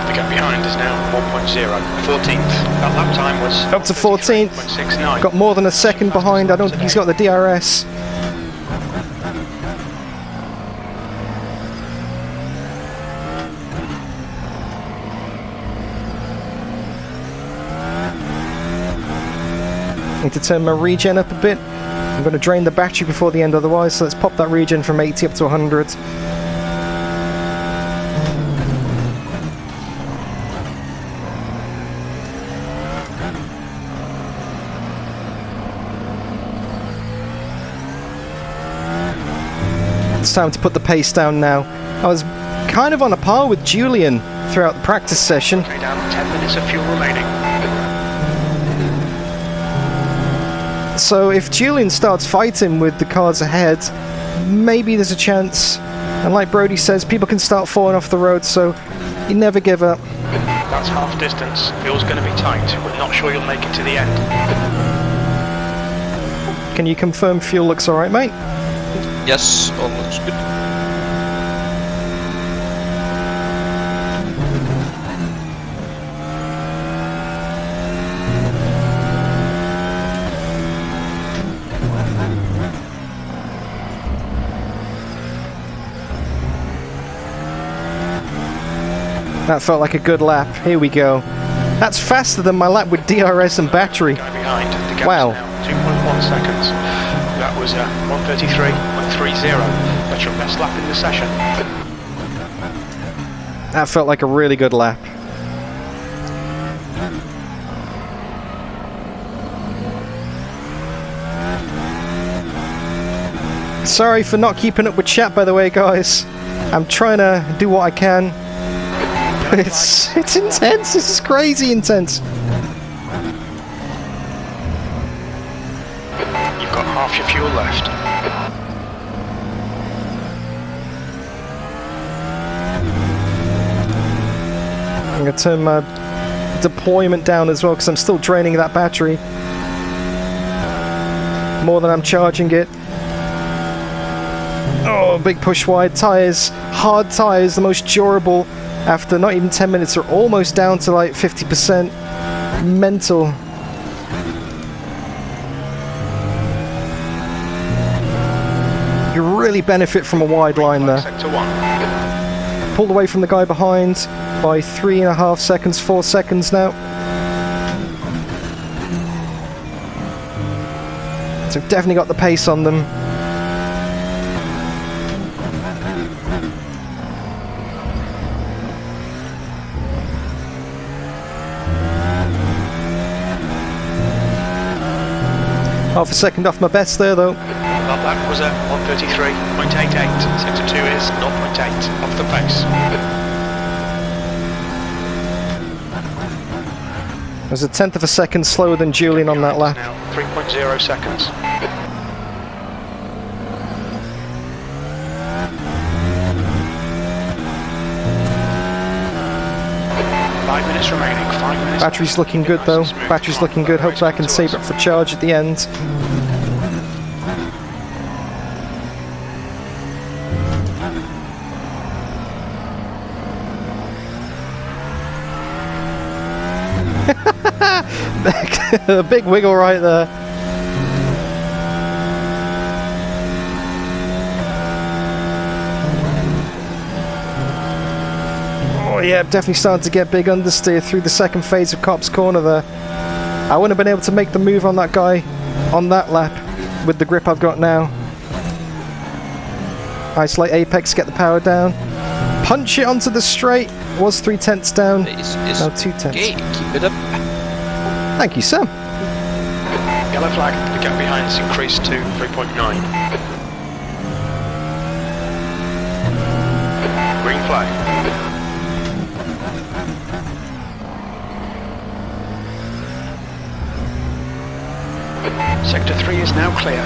The gap behind is now 1.0. 14th. That lap time was Up to 14th. 33.69. Got more than a second behind. I don't think he's got the DRS. Need to turn my regen up a bit. I'm going to drain the battery before the end otherwise, so let's pop that regen from 80 up to 100. It's time to put the pace down now. I was kind of on a par with Julian throughout the practice session. Okay, down 10 minutes of fuel remaining. So if Julian starts fighting with the cars ahead, maybe there's a chance. And like Brody says, people can start falling off the road, so you never give up. That's half distance. Fuel's going to be tight. We're not sure you'll make it to the end. Can you confirm fuel looks alright, mate? Yes, all looks good. That felt like a good lap. Here we go. That's faster than my lap with DRS and battery. Guy behind. The gap's Wow. now 2.1 seconds. That was 1:33.30. That's your best lap in the session. That felt like a really good lap. Sorry for not keeping up with chat, by the way, guys. I'm trying to do what I can. But it's intense. This is crazy intense. You've got half your fuel left. I'm going to turn my deployment down as well because I'm still draining that battery more than I'm charging it. Oh, big push wide. Tyres, hard tyres, the most durable after not even 10 minutes, are almost down to like 50%. Mental. You really benefit from a wide line there. Sector 1. Pulled away from the guy behind by 3.5 seconds, 4 seconds now. So definitely got the pace on them. Half a second off my best there though. That lap was 1:33.88. Sector 2 is 0.8 off the pace. There's a tenth of a second slower than Julian on that lap. Now 3.0 seconds. Five minutes remaining. 5 minutes. Battery's looking good though. Battery's looking good. Hopefully I can save it for charge at the end. A big wiggle right there. Oh yeah, definitely starting to get big understeer through the second phase of Cop's Corner there. I wouldn't have been able to make the move on that guy on that lap with the grip I've got now. Isolate Apex, get the power down. Punch it onto the straight. Was 3/10 down. Is Now 2/10. okay, keep it up. Thank you, sir. Yellow flag, the gap behind is increased to 3.9. Green flag. Sector 3 is now clear.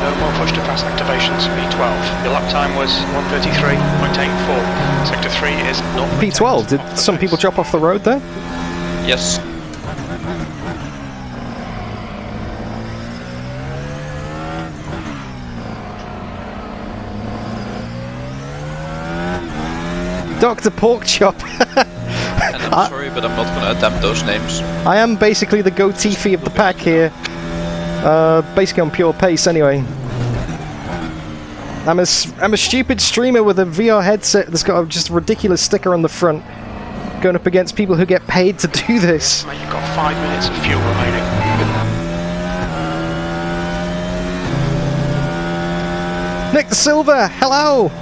No more push to pass activations, P12. Your lap time was 1:33.84. Sector 3 is not P12, did some people drop off the road there? Yes. Dr. Porkchop. And I'm sorry, but I'm not gonna attempt those names. I am basically the goatee of the pack here. Basically on pure pace anyway. I'm a stupid streamer with a VR headset that's got just a ridiculous sticker on the front. Going up against people who get paid to do this. Mate, you've got 5 minutes of fuel remaining. Nick the Silver, hello!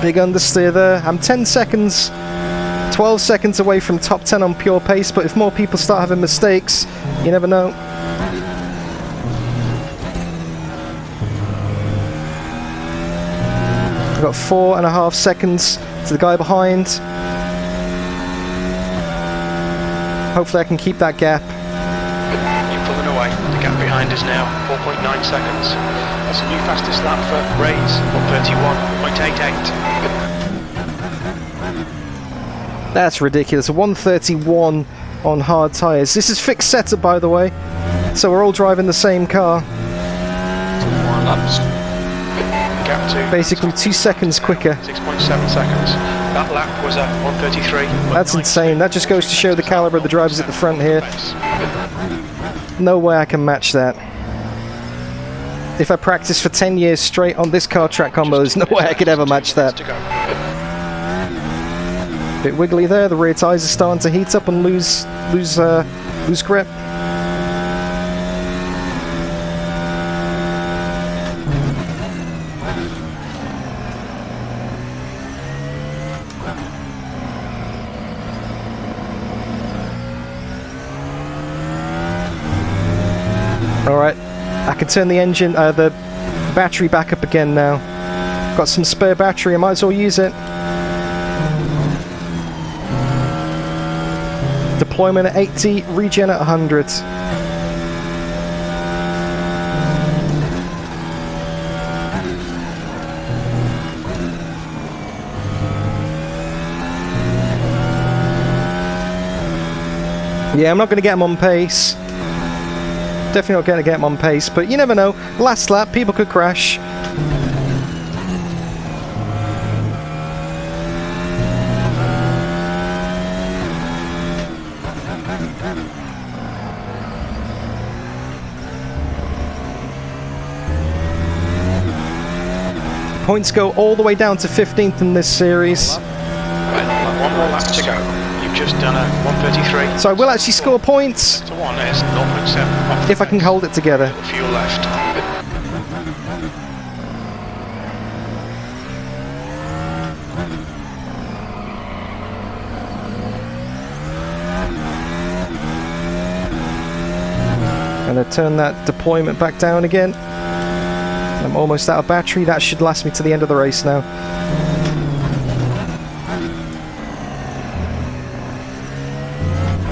Big understeer there. I'm 10 seconds, 12 seconds away from top 10 on pure pace, but if more people start having mistakes, you never know. I've got 4.5 seconds to the guy behind. Hopefully I can keep that gap. You're pulling away. The gap behind is now 4.9 seconds. That's a new fastest lap for Race, 1:31.88. That's ridiculous. 1:31 on hard tyres. This is fixed setup, by the way, so we're all driving the same car. 2 more laps. Gap to Basically 2 seconds quicker. 6.7 seconds. That lap was at 1:33. That's insane. That just goes to show the caliber of the drivers at the front here. No way I can match that. If I practice for 10 years straight on this car track combo, there's no way I could ever match that. Bit wiggly there. The rear tyres are starting to heat up and lose grip. Alright, I can turn the engine, the battery back up again now. Got some spare battery, I might as well use it. Deployment at 80, regen at 100. Yeah, I'm not going to get him on pace. Definitely not going to get him on pace, but you never know. Last lap, people could crash. Points go all the way down to 15th in this series. Right, 1 more lap to go. You've just done a 1:33. So I will actually score points To 1 is 0.7. if I can hold it together. Fuel left. And I turn that deployment back down again. I'm almost out of battery. That should last me to the end of the race now.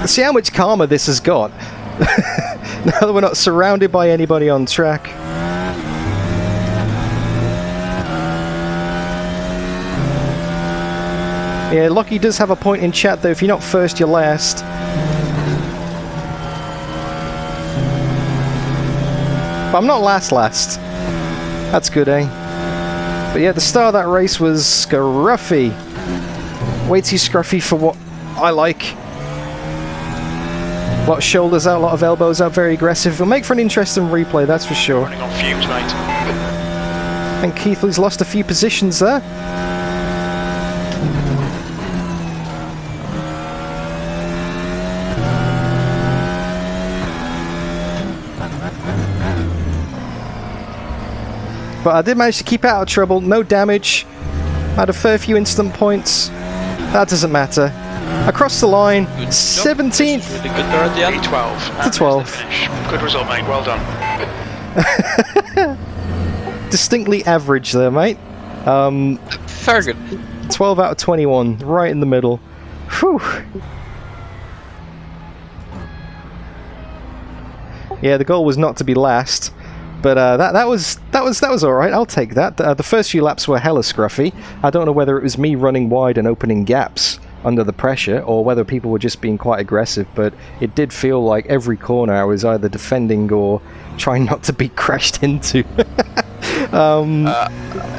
See how much calmer this has got. Now that we're not surrounded by anybody on track. Yeah, Lockie does have a point in chat though. If you're not first, you're last. But I'm not last. That's good, eh? But yeah, the start of that race was scruffy. Way too scruffy for what I like. A lot of shoulders out, a lot of elbows out, very aggressive. It'll make for an interesting replay, that's for sure. Running on fumes, mate. And Keithley's lost a few positions there. But I did manage to keep out of trouble. No damage. I had a fair few instant points. That doesn't matter. Across the line, 17th. Really good there at the end. P12. To 12. Finish. Good result, mate. Well done. Distinctly average there, mate. Very good. 12 out of 21, right in the middle. Whew. Yeah, the goal was not to be last, but that was all right. I'll take that. The first few laps were hella scruffy. I don't know whether it was me running wide and opening gaps under the pressure, or whether people were just being quite aggressive. But it did feel like every corner I was either defending or trying not to be crashed into.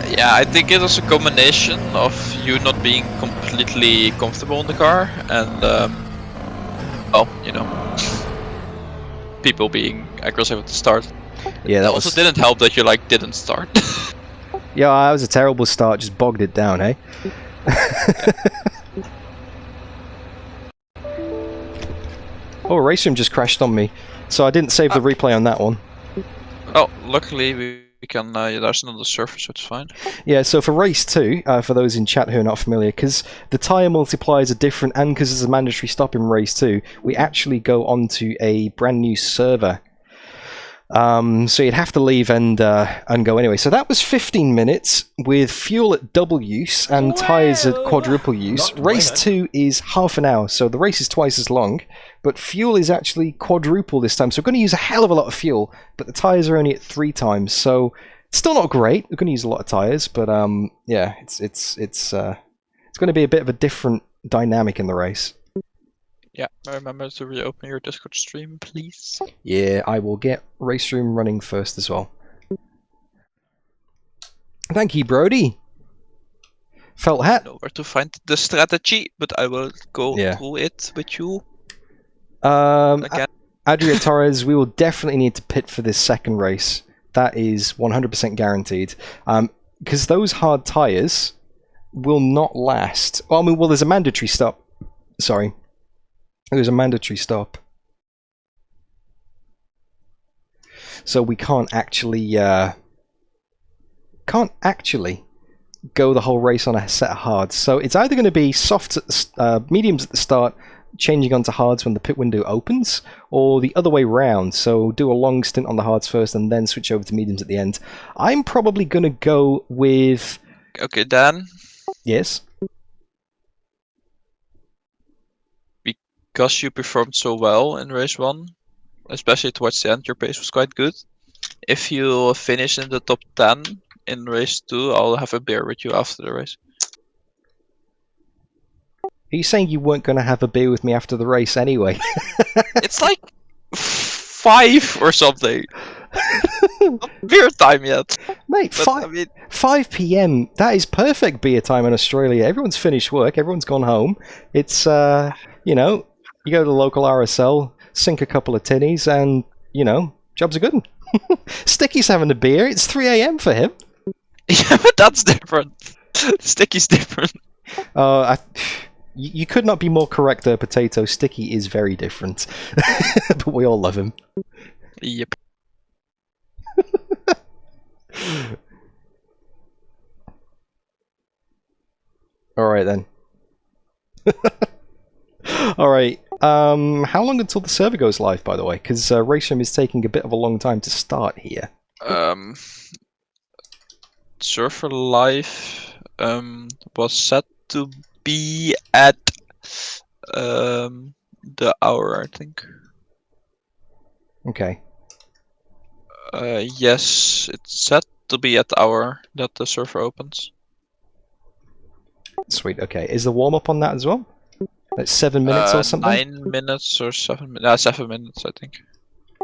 Yeah, I think it was a combination of you not being completely comfortable in the car and, well, you know, people being aggressive at the start. Yeah, that also didn't help that you like didn't start. Yeah, that was a terrible start. Just bogged it down, eh? Oh, RaceRoom just crashed on me, so I didn't save the replay on that one. Oh, luckily we can. There's another surface, so it's fine. Yeah, so for race 2, for those in chat who are not familiar, because the tyre multipliers are different and because there's a mandatory stop in race 2, we actually go onto a brand new server. So you'd have to leave and go anyway. So that was 15 minutes with fuel at double use and tyres at quadruple use. Race 2 is half an hour, so the race is twice as long, but fuel is actually quadruple this time. So we're going to use a hell of a lot of fuel, but the tyres are only at 3 times, so it's still not great. We're going to use a lot of tyres, but yeah, it's going to be a bit of a different dynamic in the race. Yeah, remember to reopen your Discord stream, please. Yeah, I will get RaceRoom running first as well. Thank you, Brody. Felt hat. I know where to find the strategy, but I will go through it with you. Again. Adria Torres, we will definitely need to pit for this second race. That is 100% guaranteed. Because those hard tyres will not last. Well, I mean, there's a mandatory stop. Sorry. There's a mandatory stop. So we can't actually go the whole race on a set of hards. So it's either going to be softs at the mediums at the start, changing onto hards when the pit window opens, or the other way round. So do a long stint on the hards first and then switch over to mediums at the end. I'm probably going to go with... Okay, Dan. Yes? Because you performed so well in race 1, especially towards the end, your pace was quite good. If you finish in the top 10 in race 2, I'll have a beer with you after the race. Are you saying you weren't going to have a beer with me after the race anyway? It's like 5 or something. Not beer time yet. Mate, But, 5 p.m. That is perfect beer time in Australia. Everyone's finished work, everyone's gone home. It's, you know, you go to the local RSL, sink a couple of tinnies, and, you know, job's a good one. Sticky's having a beer. It's 3 a.m. for him. Yeah, but that's different. Sticky's different. You could not be more correct there, Potato. Sticky is very different. But we all love him. Yep. Alright then. Alright. How long until the server goes live, by the way? Because RaceRoom is taking a bit of a long time to start here. Server live was set to be at the hour, I think. Okay. Yes, it's set to be at the hour that the server opens. Sweet, okay. Is the warm-up on that as well? Like 7 minutes or something? 9 minutes or 7 minutes. 7 minutes, I think.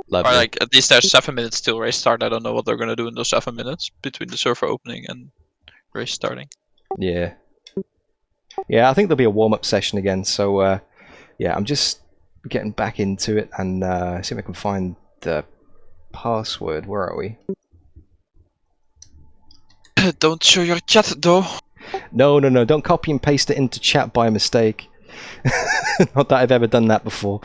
Lovely. Or like, at least there's 7 minutes till race start. I don't know what they're gonna do in those 7 minutes between the server opening and race starting. Yeah. Yeah, I think there'll be a warm-up session again, so yeah, I'm just getting back into it and see if I can find the password. Where are we? Don't show your chat though. No, don't copy and paste it into chat by mistake. Not that I've ever done that before.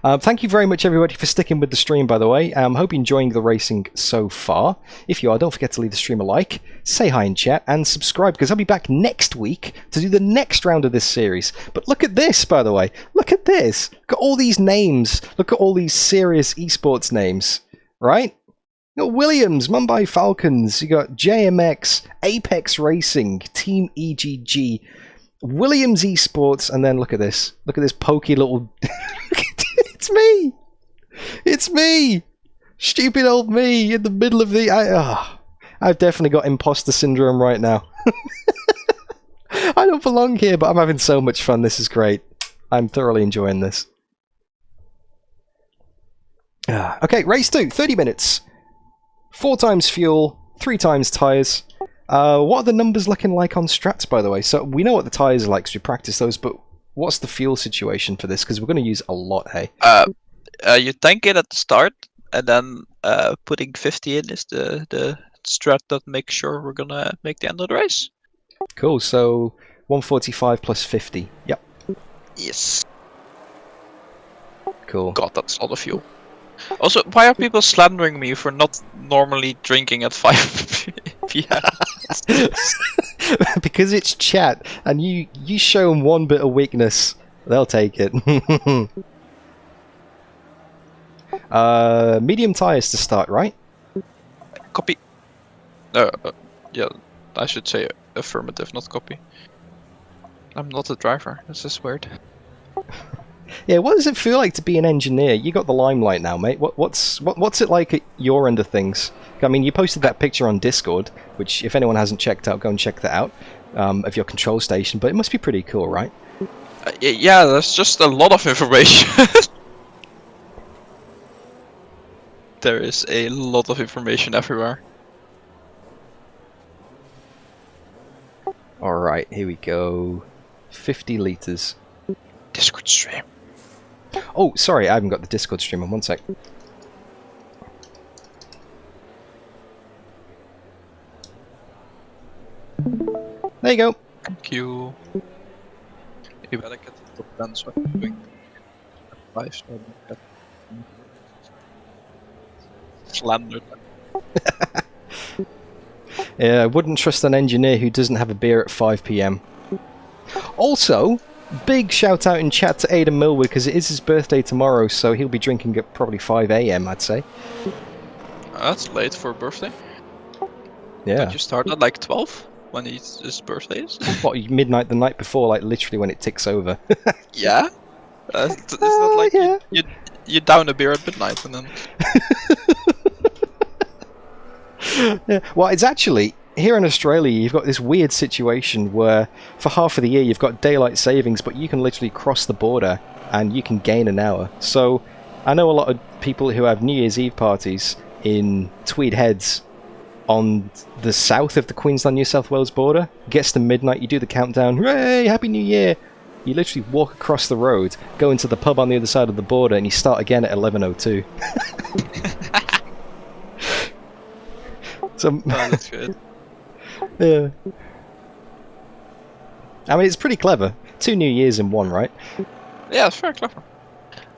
Thank you very much, everybody, for sticking with the stream, by the way. Hope you're enjoying the racing so far. If you are, don't forget to leave the stream a like, say hi in chat, and subscribe, because I'll be back next week to do the next round of this series. But look at this, by the way. Look at this. Look at all these names. Look at all these serious esports names, right? You got Williams, Mumbai Falcons, you got JMX, Apex Racing, Team EGG, Williams Esports, and then look at this. Look at this pokey little... It's me! It's me! Stupid old me in the middle of the... I've definitely got imposter syndrome right now. I don't belong here, but I'm having so much fun. This is great. I'm thoroughly enjoying this. Okay, race 2, 30 minutes. 4 times fuel, 3 times tyres. What are the numbers looking like on strats, by the way? So we know what the tyres are like because we practice those, but what's the fuel situation for this? Because we're going to use a lot, hey? You tank it at the start, and then putting 50 in is the strat that makes sure we're going to make the end of the race. Cool, so 145 plus 50. Yep. Yes. Cool. God, that's a lot of fuel. Also, why are people slandering me for not normally drinking at 5 p.m.? Because it's chat, and you show them one bit of weakness, they'll take it. Medium tyres to start, right? Copy. Yeah, I should say affirmative, not copy. I'm not a driver, this is weird. Yeah, what does it feel like to be an engineer? You got the limelight now, mate. What's it like at your end of things? I mean, you posted that picture on Discord, which if anyone hasn't checked out, go and check that out, of your control station. But it must be pretty cool, right? Yeah, there's just a lot of information. There is a lot of information everywhere. All right, here we go. 50 liters. Discord stream. Oh, sorry, I haven't got the Discord stream on. 1 sec. There you go. Thank you. You better get the top 10 so I'm doing 5 so I don't get slandered. Yeah, I wouldn't trust an engineer who doesn't have a beer at 5 PM. Also, big shout out in chat to Aidan Millwood because it is his birthday tomorrow, so he'll be drinking at probably 5 AM, I'd say. That's late for a birthday. Yeah. Don't you start at like 12 when his birthday is? What, midnight the night before, like literally when it ticks over? Yeah. It's not like yeah. you down a beer at midnight and then... Yeah. Well, it's actually, here in Australia, you've got this weird situation where for half of the year you've got daylight savings, but you can literally cross the border and you can gain an hour. So I know a lot of people who have New Year's Eve parties in Tweed Heads on the south of the Queensland-New South Wales border. Gets to midnight, you do the countdown, hooray, Happy New Year! You literally walk across the road, go into the pub on the other side of the border, and you start again at 11:02. So, Oh, that's good. yeah. I mean, it's pretty clever. 2 New Years in one, right? Yeah, it's very clever.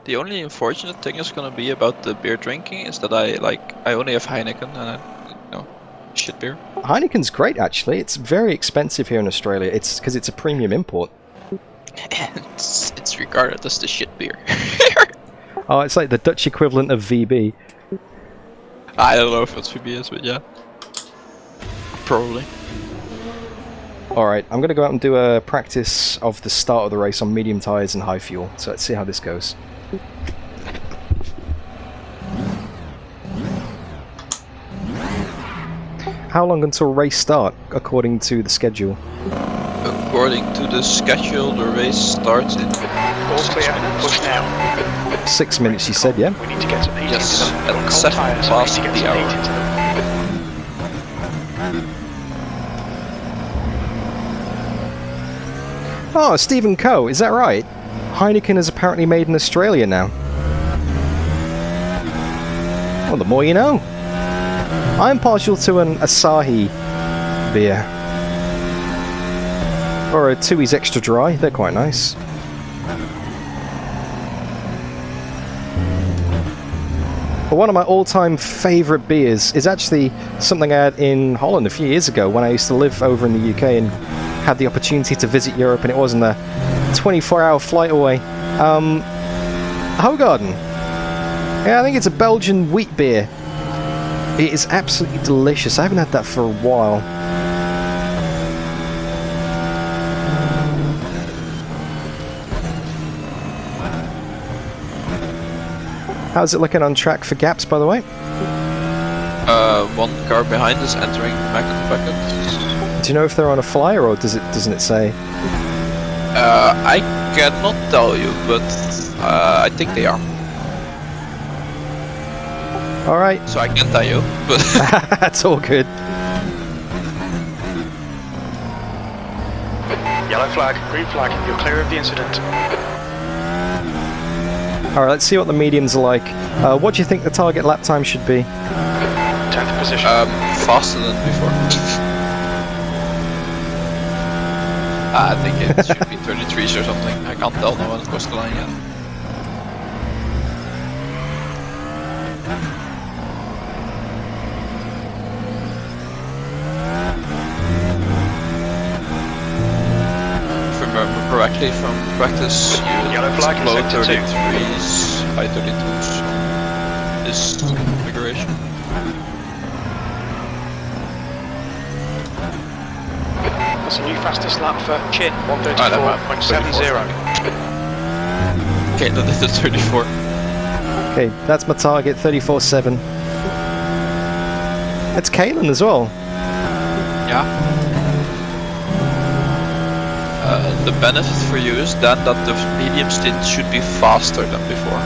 The only unfortunate thing is gonna be about the beer drinking is that I only have Heineken and shit beer. Heineken's great, actually. It's very expensive here in Australia. It's because it's a premium import. It's regarded as the shit beer. Oh, it's like the Dutch equivalent of VB. I don't know if it's VB is, but yeah. Probably. Alright, I'm going to go out and do a practice of the start of the race on medium tyres and high fuel. So let's see how this goes. How long until race start, according to the schedule? According to the schedule, the race starts in... All clear, push now. 6 minutes, you said, yeah? We need to get some heat Yes, into them. at Cold 7 tyres, past we need to the get some hour. heat into them. Oh, Stephen Coe, is that right? Heineken is apparently made in Australia now. Well, the more you know. I'm partial to an Asahi beer. Or a Tui's Extra Dry, they're quite nice. But one of my all-time favourite beers is actually something I had in Holland a few years ago when I used to live over in the UK and had the opportunity to visit Europe, and it wasn't a 24-hour flight away. Hoegaarden. Yeah, I think it's a Belgian wheat beer. It is absolutely delicious. I haven't had that for a while. How's it looking on track for gaps, by the way? One car behind is entering Packet. Do you know if they're on a flyer or doesn't it say? I cannot tell you, but I think they are. All right. So I can tell you, but That's all good. Yellow flag, green flag, you're clear of the incident. All right, let's see what the mediums are like. What do you think the target lap time should be? 10th position. faster than before. I think it should be 33s or something. I can't tell now when it goes to the line yet. Correctly from practice, you low 33s, high 32s on this configuration. That's a new fastest lap for Chin, 134.70. Okay, that is the 34. Okay, that's my target, 34.7. That's Kalen as well. Yeah. The benefit for you is then that the medium stint should be faster than before.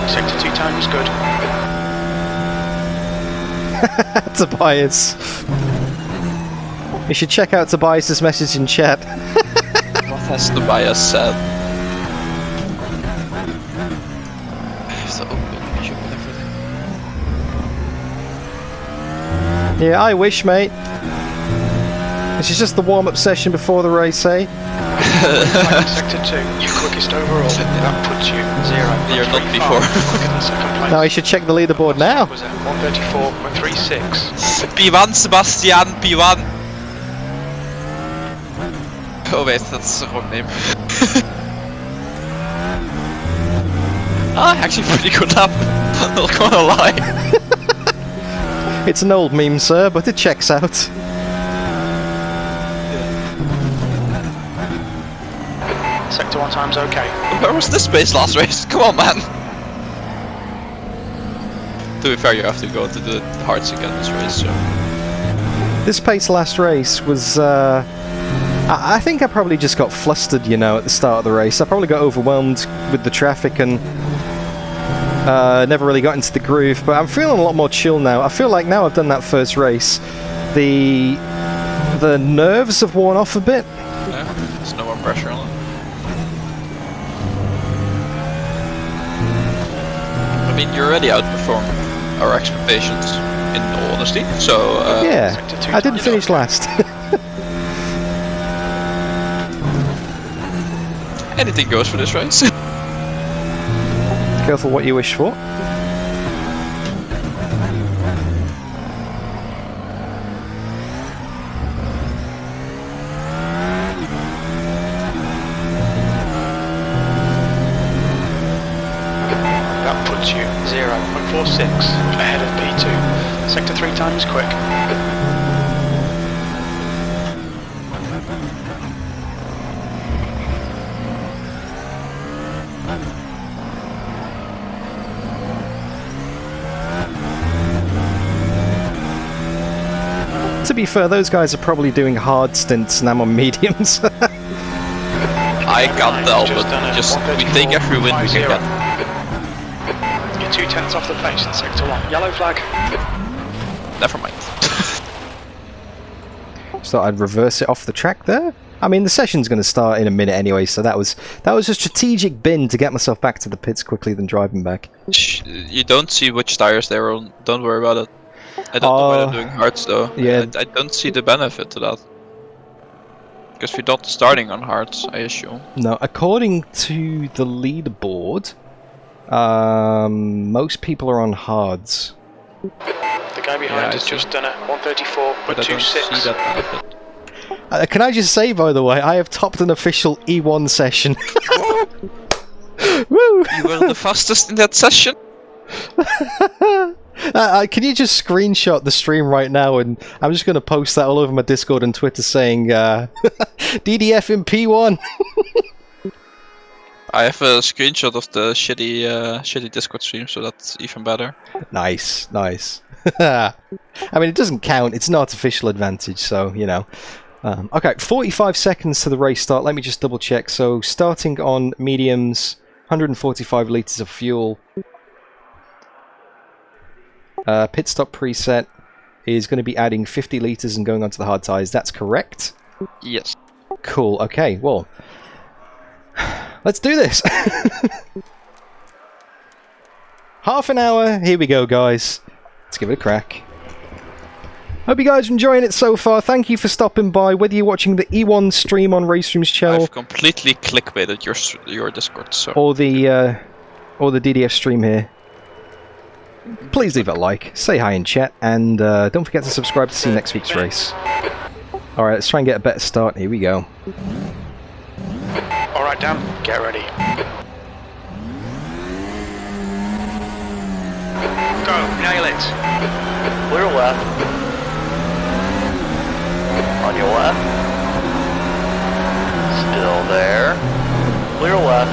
Sector 2 time is good. Tobias. You should check out Tobias' message in chat. What has Tobias said? Yeah, I wish, mate. This is just the warm-up session before the race, eh? Sector 2, your quickest overall. That puts you 0. You're not before. No, I should check the leaderboard now. Was at 134.36. P1, Sebastian, P1. Oh wait, that's the wrong name. Actually pretty good lap. Not gonna lie. It's an old meme, sir, but it checks out. Sector 1 time's okay. Where was this space last race? Come on, man! To be fair, you have to go to the hards again this race, so... This pace last race was, I think I probably just got flustered, you know, at the start of the race. I probably got overwhelmed with the traffic and never really got into the groove, but I'm feeling a lot more chill now. I feel like now I've done that first race, the nerves have worn off a bit. Yeah, there's no more pressure on it. I mean, you already outperformed our expectations, in all honesty, so... yeah, I didn't finish last. Anything goes for this race. Careful what you wish for. That puts you 0.46 ahead of P2. Sector 3 time is quick. To be fair, those guys are probably doing hard stints and I'm on mediums. I can't tell, but just we take every win we can get. You're 2/10 off the pace in Sector 1. Yellow flag. Never mind. So I'd reverse it off the track there. I mean, the session's going to start in a minute anyway, so that was a strategic bin to get myself back to the pits quickly than driving back. You don't see which tires they're on, don't worry about it. I don't know why they're doing hards though. yeah. I don't see the benefit to that. Because we're not starting on hards, I assume. No, according to the leaderboard, most people are on hards. The guy behind has just done a 134.26. But I don't see that benefit. Can I just say, by the way, I have topped an official E1 session. Woo! You were the fastest in that session? Can you just screenshot the stream right now, and I'm just going to post that all over my Discord and Twitter saying DDF in P1. I have a screenshot of the shitty Discord stream, so that's even better. Nice, nice. I mean, it doesn't count. It's an artificial advantage, so, you know. Okay, 45 seconds to the race start. Let me just double check. So, starting on mediums, 145 litres of fuel. Pit stop preset is going to be adding 50 litres and going onto the hard tyres. That's correct? Yes. Cool, okay, well, let's do this. Half an hour, here we go, guys. Let's give it a crack. Hope you guys are enjoying it so far. Thank you for stopping by, whether you're watching the E1 stream on RaceRoom's channel. I've completely clickbaited your Discord, so... Or the DDF stream here. Please leave a like, say hi in chat, and don't forget to subscribe to see next week's race. Alright, let's try and get a better start. Here we go. Alright, Dan, get ready. Go, nail it. Clear left. On your left. Still there. Clear left.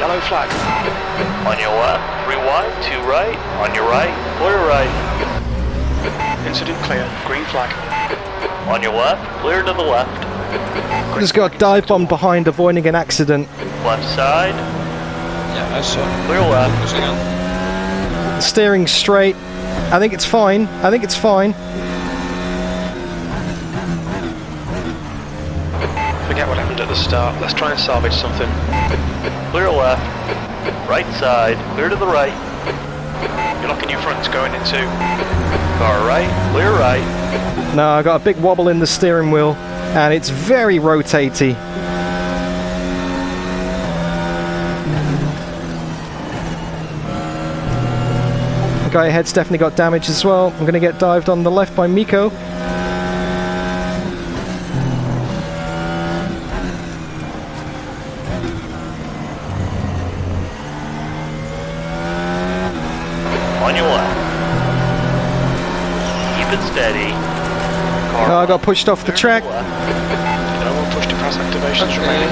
Yellow flag. On your left. 3 wide, 2 right. On your right. Clear right. Incident clear. Green flag. On your left. Clear to the left. Just got dive bombed behind, avoiding an accident. Left side. Yeah, I saw. Clear left. Pushing on. Steering straight. I think it's fine. I think it's fine. Forget what happened at the start. Let's try and salvage something. Clear left. Right side. Clear to the right. You're locking your fronts going into. Car right. Clear right. No, I got a big wobble in the steering wheel, and it's very rotatey. The guy ahead's definitely got damage as well. I'm going to get dived on the left by Miko. On your left. Keep it steady. Car I got pushed off the track. No more push to pass activations remaining.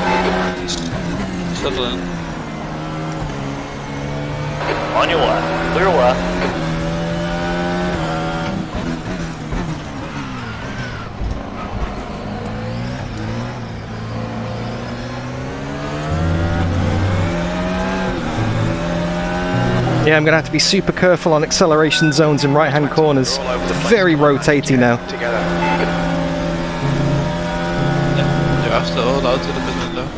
Settle in. On your left. Clear left. Yeah, I'm going to have to be super careful on acceleration zones and right-hand corners. Very rotatey now. Together. Yeah, you have to hold out to the pit window.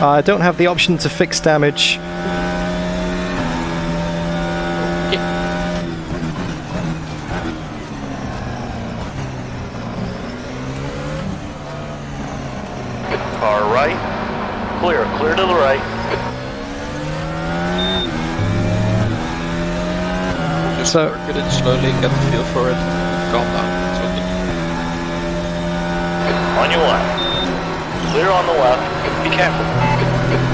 I don't have the option to fix damage. Car right. Clear. Clear to the right. Just So- work it in slowly, get the feel for it, calm down. It's okay. On your left. Clear on the left. Be careful.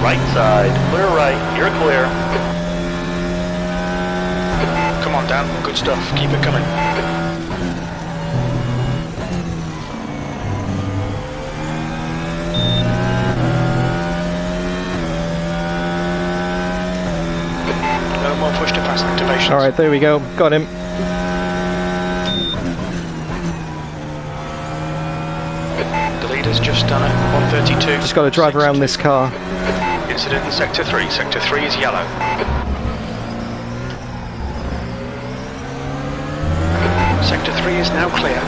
Right side. Clear right. You're clear. Come on, Dan. Good stuff. Keep it coming. No more push to pass activations. Alright, there we go. Got him. The leader's just done it. 132. Just got to drive around this car. Incident in Sector 3. Sector 3 is yellow. Sector 3 is now clear.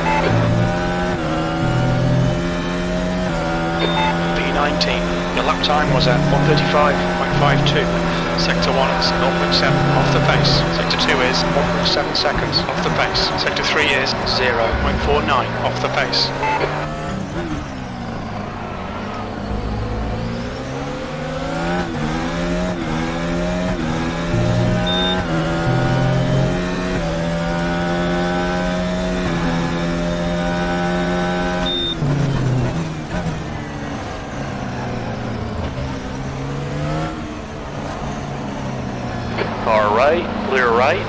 P19. Your lap time was at 1:35.52. Sector 1 is 0.7 off the pace. Sector 2 is 1.7 seconds off the pace. Sector 3 is 0.49 off the pace. Car right, clear right.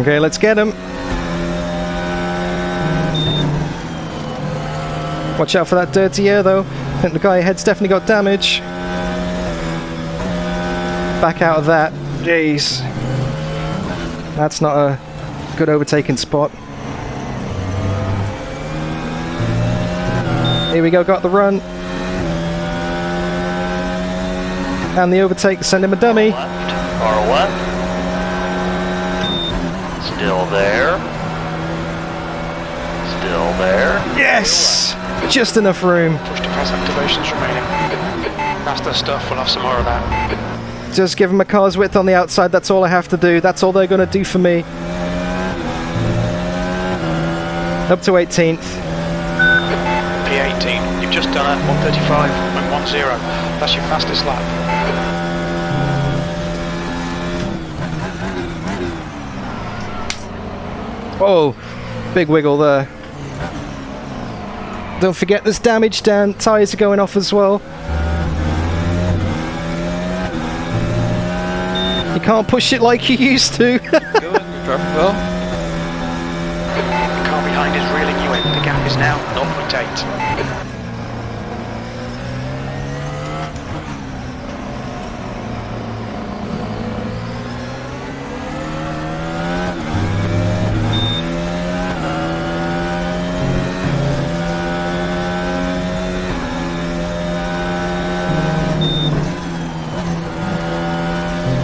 Okay, let's get him. Watch out for that dirty air, though. I think the guy ahead's definitely got damage. Back out of that. Jeez. That's not a good overtaking spot. Here we go, got the run. And the overtake, send him a dummy. Car left. Still there. Still there. Yes! Just enough room. Push to press activations remaining. That's the stuff, we'll have some more of that. Just give him a car's width on the outside, that's all I have to do. That's all they're going to do for me. Up to 18th. P18, you've just done it, 1:35.10. That's your fastest lap. Whoa, big wiggle there. Don't forget there's damage down, tyres are going off as well. You can't push it like you used to. Good, you're driving well. The car behind is reeling you in. The gap is now 0.8.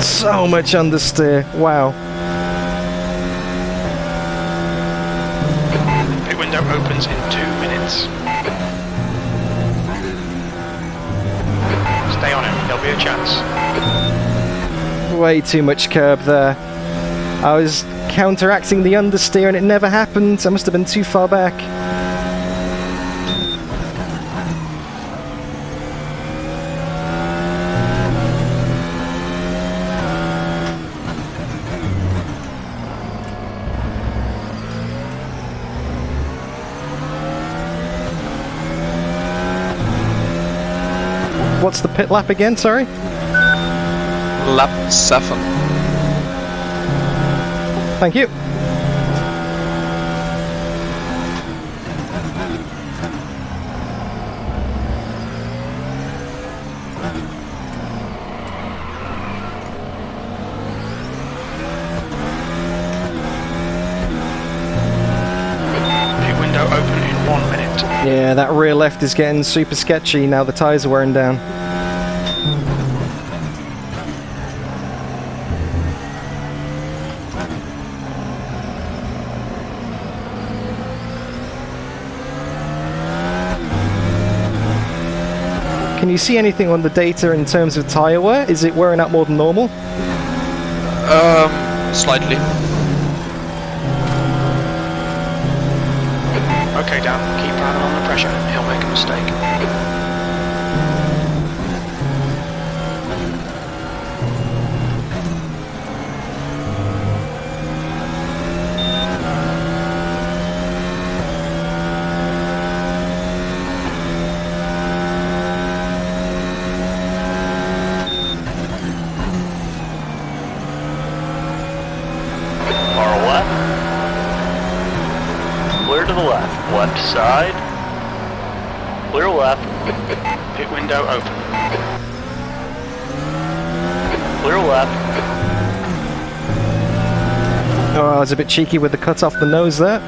So much understeer, wow. Pit window opens in 2 minutes. Stay on him, there'll be a chance. Way too much curb there. I was counteracting the understeer and it never happened. I must have been too far back. What's the pit lap again, sorry? Lap 7. Thank you. Pit window open in 1 minute. Yeah, that rear left is getting super sketchy now the tyres are wearing down. Can you see anything on the data in terms of tyre wear? Is it wearing out more than normal? Slightly. Okay, Dan, keep Brandon on the pressure. He'll make a mistake. Car left. Clear to the left. Left side. Clear left. Pit window open. Clear left. Oh, I was a bit cheeky with the cut off the nose there.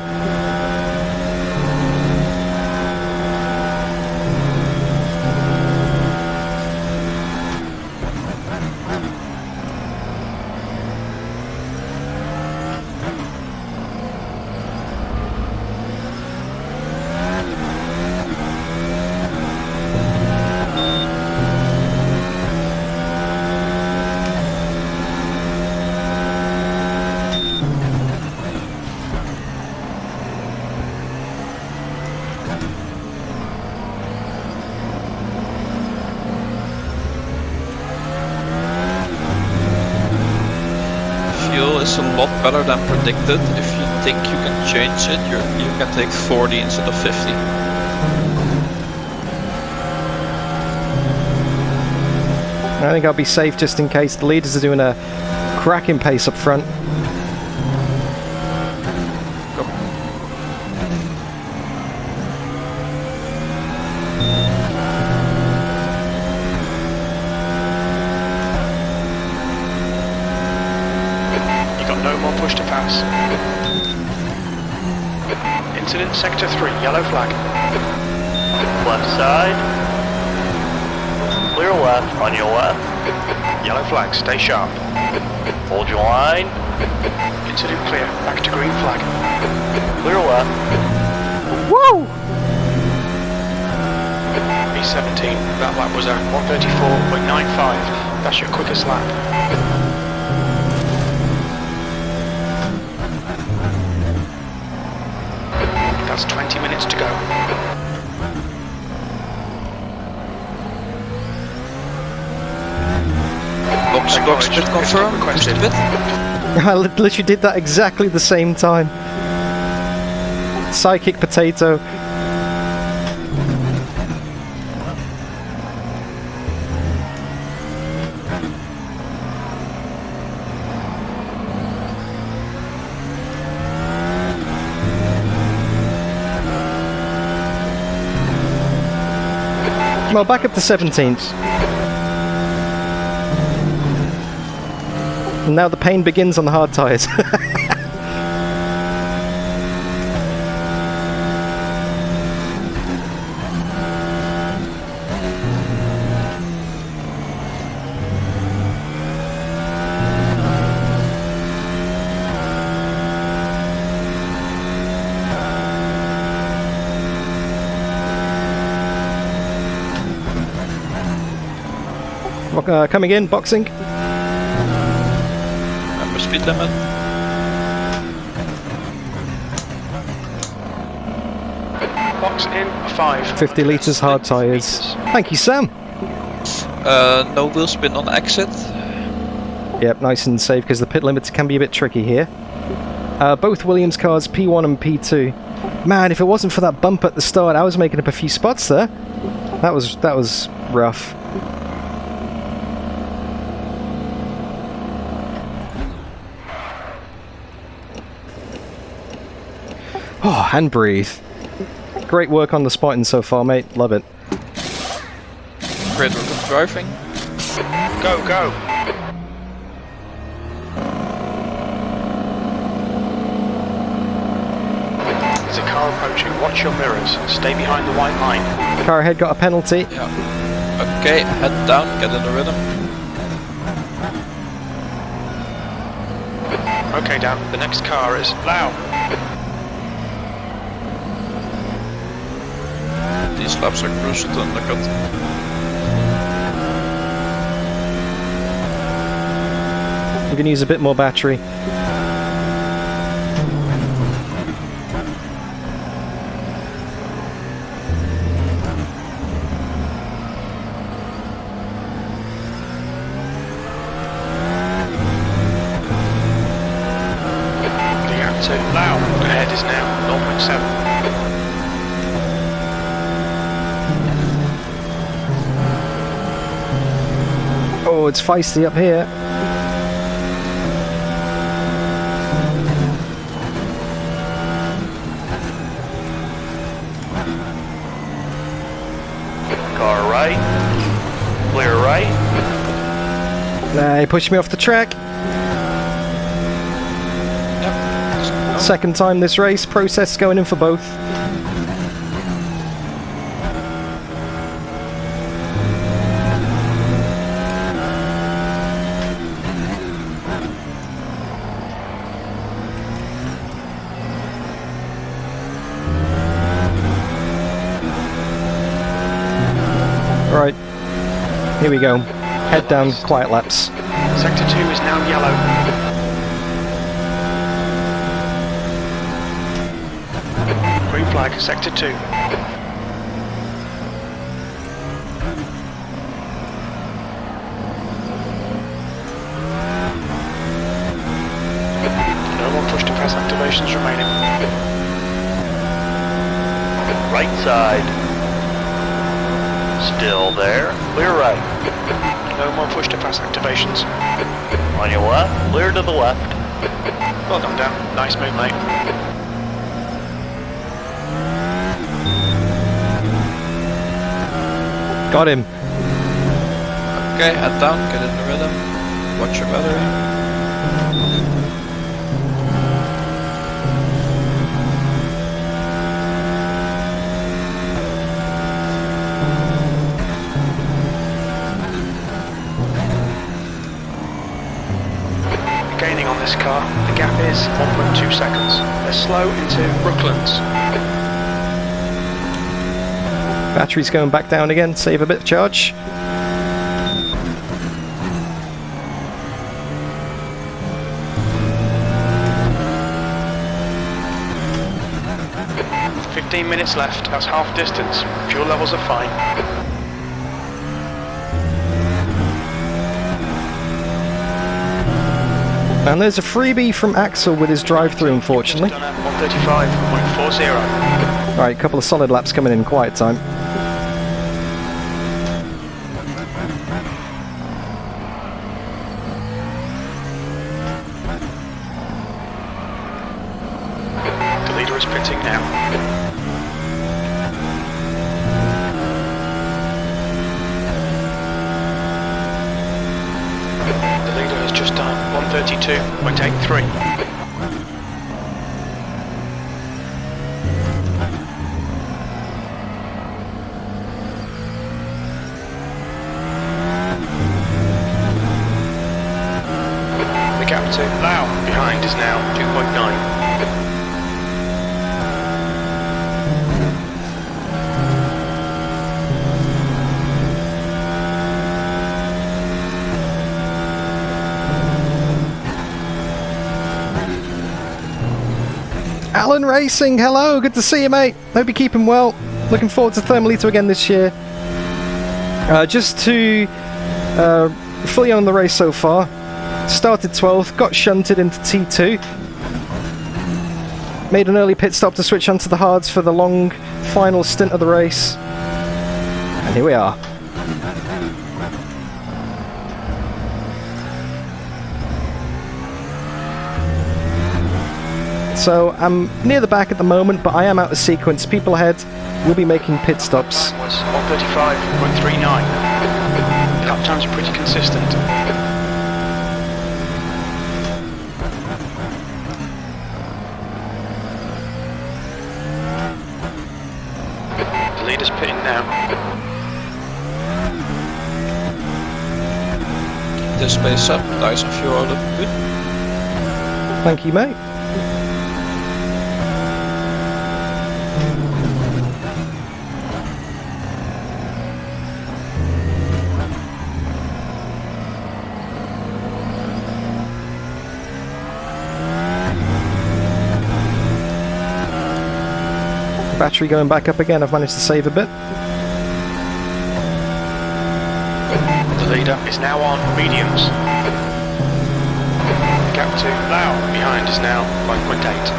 Is a lot better than predicted. If you think you can change it, you can take 40 instead of 50. I think I'll be safe just in case. The leaders are doing a cracking pace up front. Incident sector 3, yellow flag. Left side. Clear left on your left. Yellow flag, stay sharp. Hold your line. Incident clear, back to green flag. Clear left. Woo! B17, that lap was a 134.95. That's your quickest lap. That's 20 minutes to go. Box pit confirmed. Requested. I literally did that exactly the same time. Psychic potato. Well, back up to 17th. And now the pain begins on the hard tyres. Coming in, boxing. Remember speed limit. Box in 5. 50 litres hard tyres. Thank you, Sam. No wheel spin on exit. Yep, nice and safe because the pit limits can be a bit tricky here. Both Williams cars, P1 and P2. Man, if it wasn't for that bump at the start, I was making up a few spots there. That was rough. Oh, and breathe. Great work on the spotting so far, mate. Love it. Great work on driving. Go, go. There's a car approaching. Watch your mirrors. Stay behind the white line. Car ahead got a penalty. Yeah. Okay, head down, get in the rhythm. Okay, Dan. The next car is Lau. These laps are crucial to undercut. I'm going to use a bit more battery. The gap to Lau ahead is now 0.7. Oh, it's feisty up here. Car right. Clear right. Nah, he pushed me off the track. Yep. Second time this race, process going in for both. Right, here we go. Head down, quiet laps. Sector 2 is now yellow. Green flag, sector 2. No more push to press activations remaining. Right side. Still there. Clear right. No more push to pass activations. On your left. Clear to the left. Well done, Dan. Nice move, mate. Got him. Okay, head down, get in the rhythm. Watch your battery. Gaining on this car. The gap is 1.2 seconds. They're slow into Brooklands. Battery's going back down again, save a bit of charge. "15 minutes left, that's half distance. Fuel levels are fine." And there's a freebie from Axel with his drive-through, unfortunately. Done at 135.40. Alright, a couple of solid laps coming in quiet time. The leader is pitting now. The leader has just done 132.83. The gap to Lau behind is now 2.9. Alan Racing, hello, good to see you, mate. Hope you're keeping well. Looking forward to Thermalito again this year. Just to fill you on the race so far. Started 12th, got shunted into T2. Made an early pit stop to switch onto the hards for the long final stint of the race. And here we are. So I'm near the back at the moment, but I am out of sequence. People ahead will be making pit stops. Was 135.39. Lap times are pretty consistent. The leader's pitting now. This space up, nice and fuel looking good. Thank you, mate. Battery going back up again, I've managed to save a bit. The leader is now on mediums. The gap to Lau behind is now 5.8.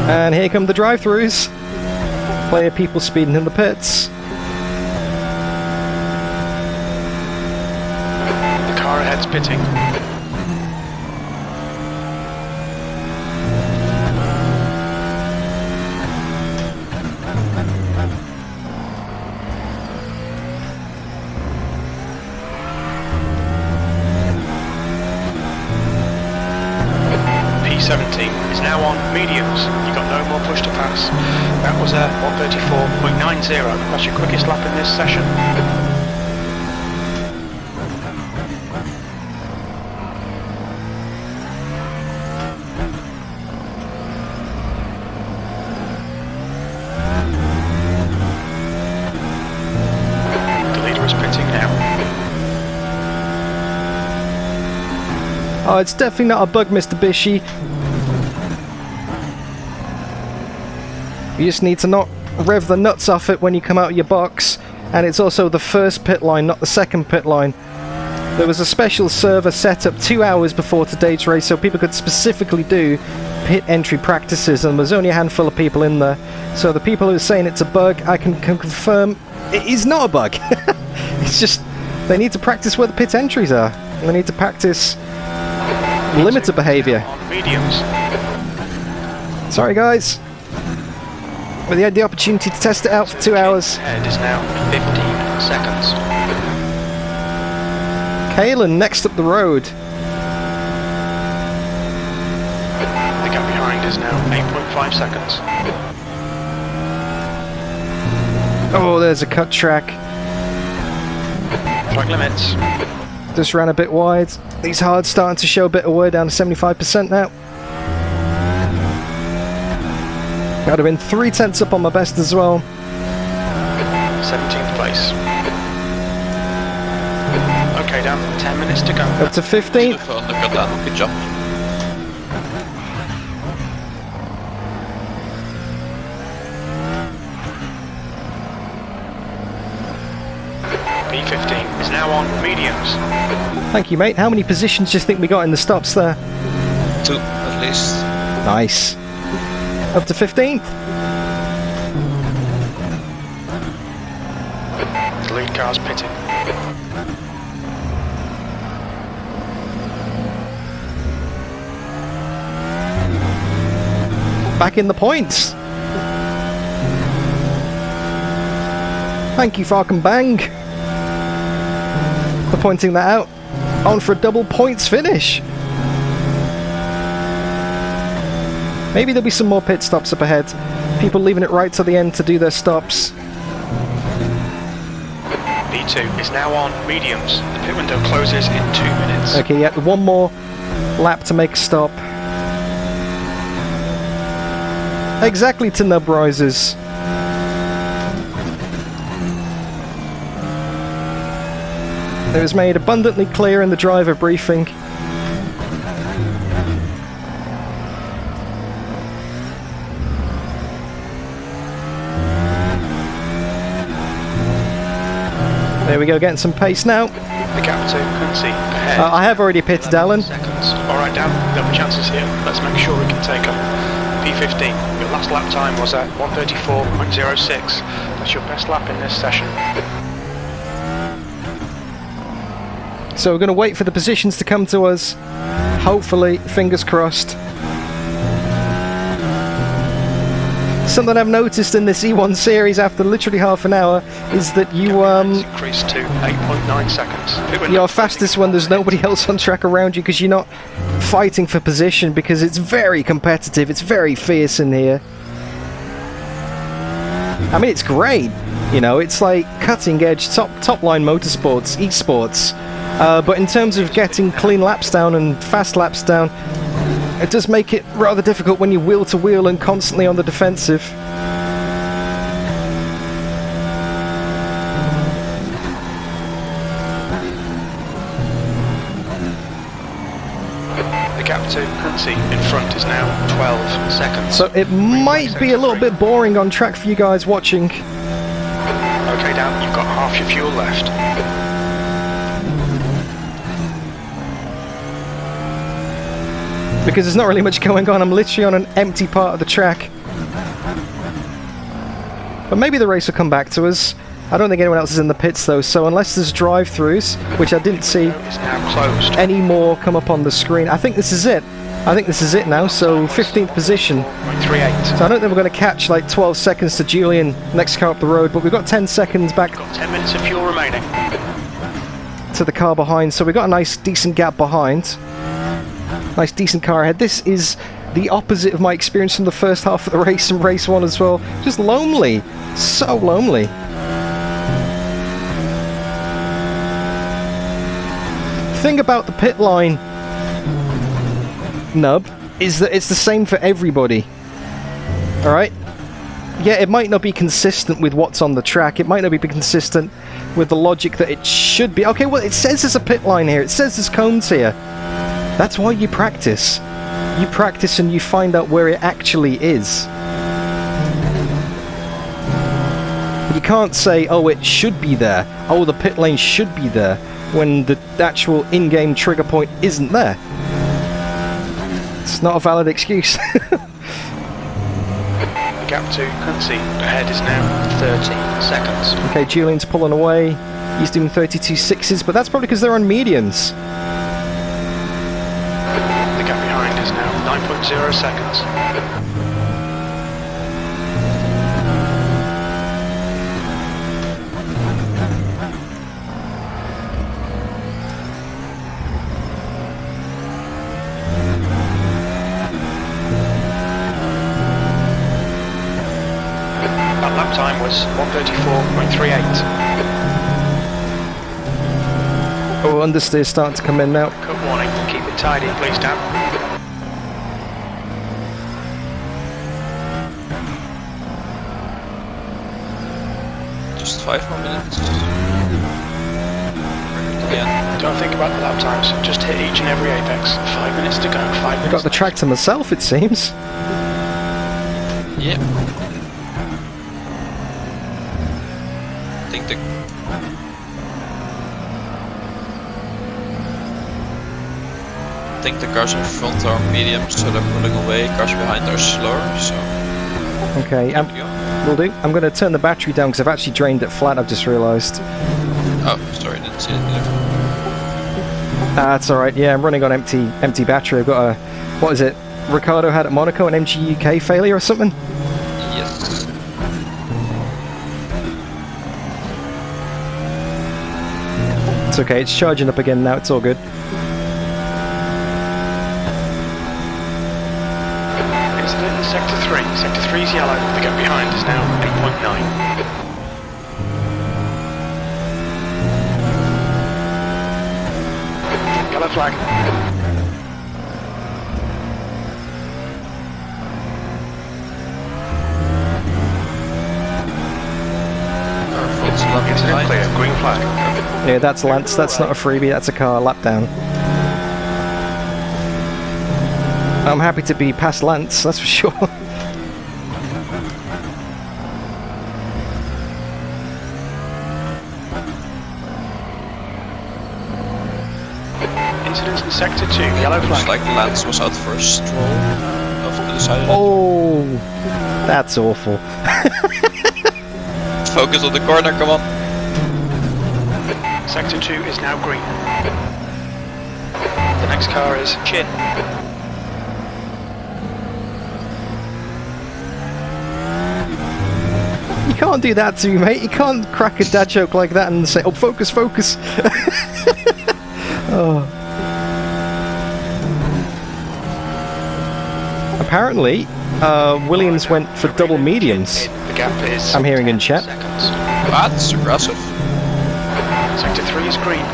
And here come the drive-thrus. Plenty of people speeding in the pits. The car ahead's pitting. P17 is now on mediums. You've got no more push to pass. That was a 1:34.90. That's your quickest lap in this session. The leader is pitting now. Oh, it's definitely not a bug, Mr. Bishy. You just need to not rev the nuts off it when you come out of your box. And it's also the first pit line, not the second pit line. There was a special server set up 2 hours before today's race so people could specifically do pit entry practices, and there's only a handful of people in there. So the people who are saying it's a bug, I can confirm it is not a bug. It's just they need to practice where the pit entries are. And they need to practice limiter behaviour. Mediums. Sorry guys. We had the opportunity to test it out for 2 hours. Head is now 15 seconds. Kalen next up the road. The gap behind is now 8.5 seconds. Oh, there's a cut track. Track limits. Just ran a bit wide. These hards starting to show a bit of wear, down to 75% now. I'd have been 3/10 up on my best as well. 17th place. Okay, down 10 minutes to go. Up to 15. Good job. P15 is now on mediums. Thank you, mate. How many positions do you think we got in the stops there? 2 at least. Nice. Up to 15th. The lead car's pitting. Back in the points. Thank you, Fark and Bang, for pointing that out. On for a double points finish. Maybe there'll be some more pit stops up ahead. People leaving it right to the end to do their stops. P2 is now on mediums. The pit window closes in 2 minutes. Okay, yeah, one more lap to make a stop. Exactly to nub risers. It was made abundantly clear in the driver briefing. There we go, getting some pace now. The gap to Quincy ahead. I have already pitted Alan. Seconds. Alright, Dan, there are chances here. Let's make sure we can take them. P15, your last lap time was at 1:34.06. That's your best lap in this session. So we're going to wait for the positions to come to us. Hopefully, fingers crossed. Something I've noticed in this E1 series after literally half an hour is that you increased to 8.9 seconds. you're fastest when there's nobody else on track around you because you're not fighting for position, because it's very competitive, it's very fierce in here. I mean, it's great, you know, it's like cutting edge top line motorsports, esports. But in terms of getting clean laps down and fast laps down, it does make it rather difficult when you're wheel to wheel and constantly on the defensive. The gap to Quincy in front is now 12 seconds. So it might be a little bit boring on track for you guys watching. Okay, Dan, you've got half your fuel left. Because there's not really much going on, I'm literally on an empty part of the track. But maybe the race will come back to us. I don't think anyone else is in the pits though, so unless there's drive-thrus, which I didn't see It's now closed. any more come up on the screen. I think this is it. I think this is it now, so 15th position. 38. So I don't think we're going to catch like 12 seconds to Julian next car up the road, but we've got 10 seconds back Got 10 minutes of fuel remaining. to the car behind, so we've got a nice decent gap behind. Nice decent car ahead. This is the opposite of my experience from the first half of the race and race 1 as well. Just lonely. So lonely. Thing about the pit line, Nub, is that it's the same for everybody. Alright? Yeah, it might not be consistent with what's on the track. It might not be consistent with the logic that it should be. Okay, well, it says there's a pit line here. It says there's cones here. That's why you practice. You practice and you find out where it actually is. You can't say, oh, it should be there. Oh, the pit lane should be there. When the actual in-game trigger point isn't there. It's not a valid excuse. Gap to Quincy ahead is now 13 seconds. Okay, Julian's pulling away. He's doing 32.6s, but that's probably because they're on mediums. The gap behind is now 9.0 seconds. Lap time was 1:34.38. Oh, understeer's starting to come in now. Cut warning, keep it tidy, please, Dan. Just 5 more minutes. Again. Don't think about the lap times, just hit each and every apex. 5 minutes to go, 5 minutes. I've got the track to myself, it seems. Yeah. I think the cars in front are mediums, so they're pulling away. Cars behind are slower, so... Okay, will do. I'm going to turn the battery down because I've actually drained it flat, I've just realised. Oh, sorry, didn't see it there. That's alright, yeah, I'm running on empty battery. I've got a... What is it? Ricardo had at Monaco, an MG UK failure or something? Yes. It's okay, it's charging up again now, it's all good. Incident in Sector 3. Sector 3 is yellow. The gap behind is now 8.9. Yellow flag. Incident clear. Green flag. Yeah, that's Lance, that's not a freebie, that's a car lap down. I'm happy to be past Lance, that's for sure. Incidents in Sector 2, yellow Looks flag. like Lance was out for a stroll off to the side. Oh, that's awful. Focus on the corner, come on. Sector 2 is now green. The next car is Chin. You can't do that to me, mate. You can't crack a dad joke like that and say, oh, focus, focus. Oh. Apparently, Williams went for double mediums. The gap is I'm hearing in 10 chat. seconds. That's aggressive. Sector 3 is green.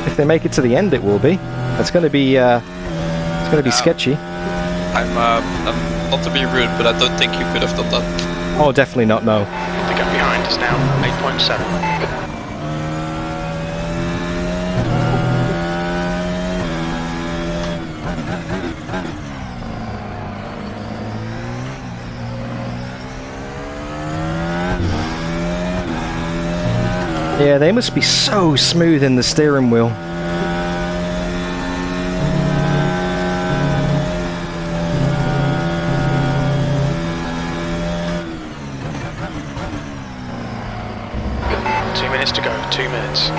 If they make it to the end, it will be. It's going to be sketchy. I'm not to be rude, but I don't think you could have done that. Oh, definitely not. No. The gap behind is now 8.7. Yeah, they must be so smooth in the steering wheel. To go, 2 minutes.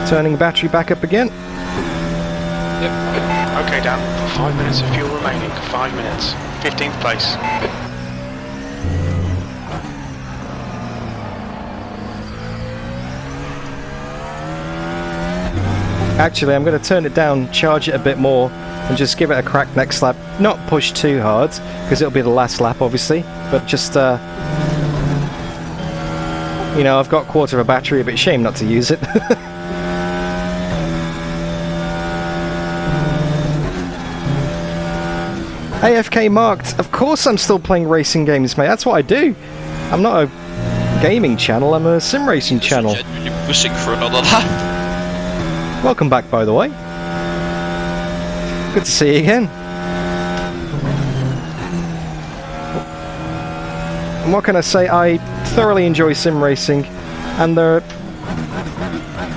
Turning battery back up again. Yep. Okay, Dan. 5 minutes of fuel remaining. 5 minutes. 15th place. Actually, I'm going to turn it down, charge it a bit more, and just give it a crack next lap. Not push too hard, because it'll be the last lap, obviously, but just, you know, I've got a quarter of a battery, a bit shame not to use it. AFK marked. Of course I'm still playing racing games, mate. That's what I do. I'm not a gaming channel, I'm a sim racing channel. Genuinely pushing for another lap. Welcome back, by the way. Good to see you again. And what can I say? I thoroughly enjoy sim racing, and there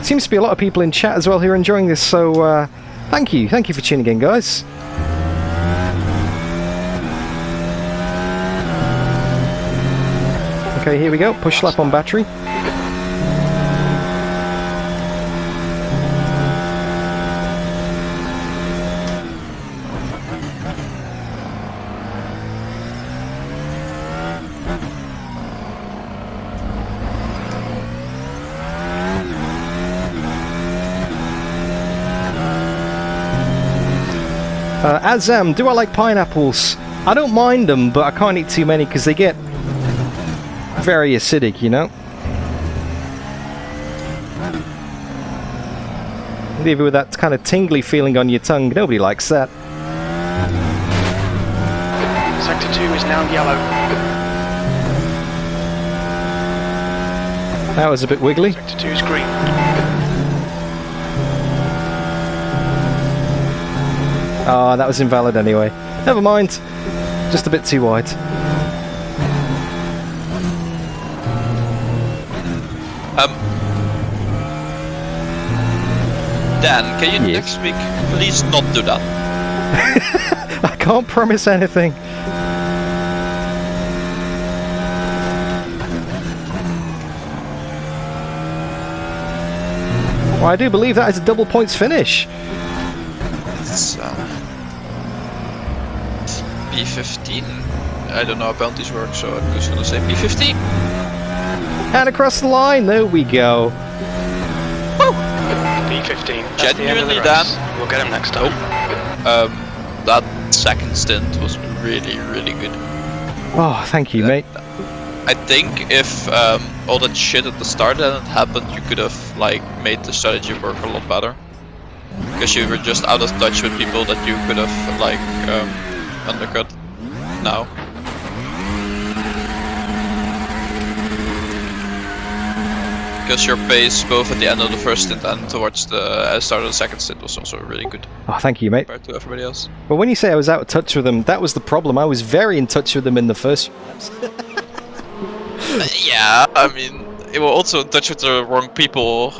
seems to be a lot of people in chat as well who are enjoying this, so thank you for tuning in, guys. Okay, here we go, push lap on battery. Azam, do I like pineapples? I don't mind them, but I can't eat too many because they get very acidic, you know? Leave it with that kind of tingly feeling on your tongue. Nobody likes that. Sector 2 is now yellow. That was a bit wiggly. Sector 2 is green. Ah, that was invalid anyway. Never mind. Just a bit too wide. Dan, can you Yes. next week please not do that? I can't promise anything. Well, I do believe that is a double points finish. It's P15. I don't know how bounties work, so I'm just gonna say P15. And across the line, there we go. P15. That's the end of the Genuinely, race. Dan. We'll get him next time. That second stint was really good. Oh, thank you, mate. I think if all that shit at the start hadn't happened, you could have like made the strategy work a lot better. Because you were just out of touch with people that you could have like undercut now. Because your pace both at the end of the first stint and towards the start of the second stint was also really good Oh, thank you, mate. compared to everybody else. But when you say I was out of touch with them, that was the problem. I was very in touch with them in the first laps. Yeah, I mean, you were also in touch with the wrong people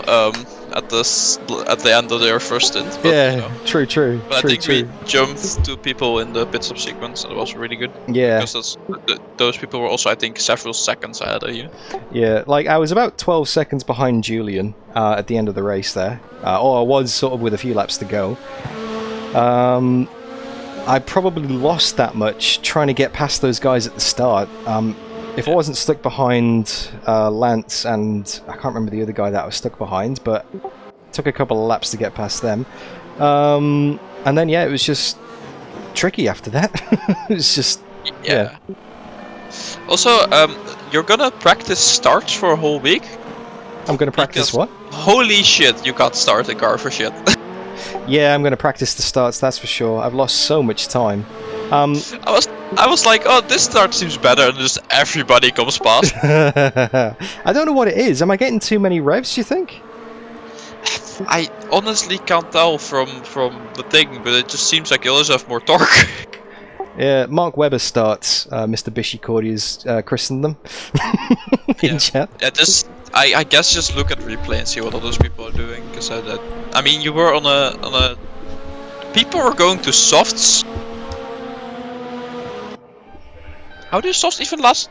at the end of their first stint. But, Yeah, you know. true. But I think we jumped two people in the pit stop sequence, and it was really good. Yeah, Because those people were also, I think, several seconds ahead of you. yeah. Like, I was about 12 seconds behind Julian at the end of the race there. Or I was sort of with a few laps to go. I probably lost that much trying to get past those guys at the start. If I wasn't stuck behind Lance and I can't remember the other guy that I was stuck behind, but it took a couple of laps to get past them. And then, yeah, it was just tricky after that. It was just, yeah. Also, you're gonna practice starts for a whole week? I'm going to practice Because- what? Holy shit, you can't start a car for shit. Yeah, I'm going to practice the starts, that's for sure. I've lost so much time. I was like, oh, this start seems better, and just everybody comes past. I don't know what it is. Am I getting too many revs, do you think? I honestly can't tell from the thing, but it just seems like you always have more torque. Yeah, Mark Webber starts, Mr. Bishicordi has christened them in chat. Yeah, I guess just look at replay and see what others people are doing. Because I mean, you were on a people were going to softs. How do softs even last?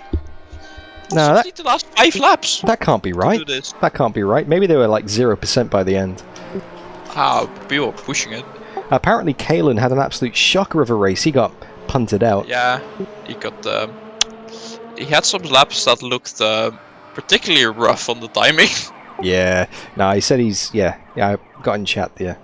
No, Softs that need to last 5 laps. that can't be To right. do this. That can't be right. Maybe they were like 0% by the end. People were pushing it. Apparently, Kalen had an absolute shocker of a race. He got punted out. Yeah, he got. He had some laps that looked particularly rough on the timing. Yeah. No, he said he's... Yeah, I got in chat there.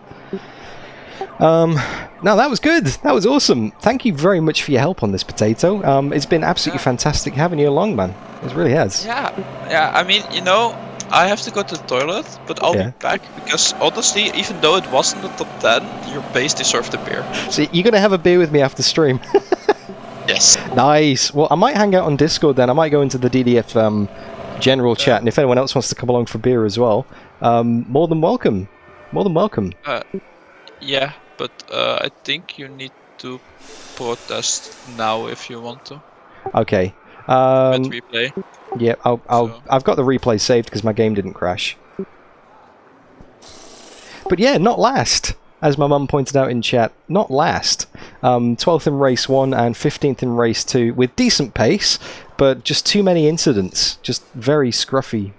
No, that was good. That was awesome. Thank you very much for your help on this, Potato. It's been absolutely fantastic having you along, man. It really has. Yeah, I mean, you know, I have to go to the toilet, but I'll be back, because honestly, even though it wasn't the top 10, your base deserved a beer. So you're going to have a beer with me after stream? Yes. Nice. Well, I might hang out on Discord then. I might go into the DDF general chat, and if anyone else wants to come along for beer as well, more than welcome. More than welcome. Yeah, but I think you need to protest now if you want to. Okay. With replay. Yeah, I've got the replay saved because my game didn't crash. But yeah, not last, as my mum pointed out in chat. Not last. 12th in race 1 and 15th in race 2 with decent pace, but just too many incidents. Just very scruffy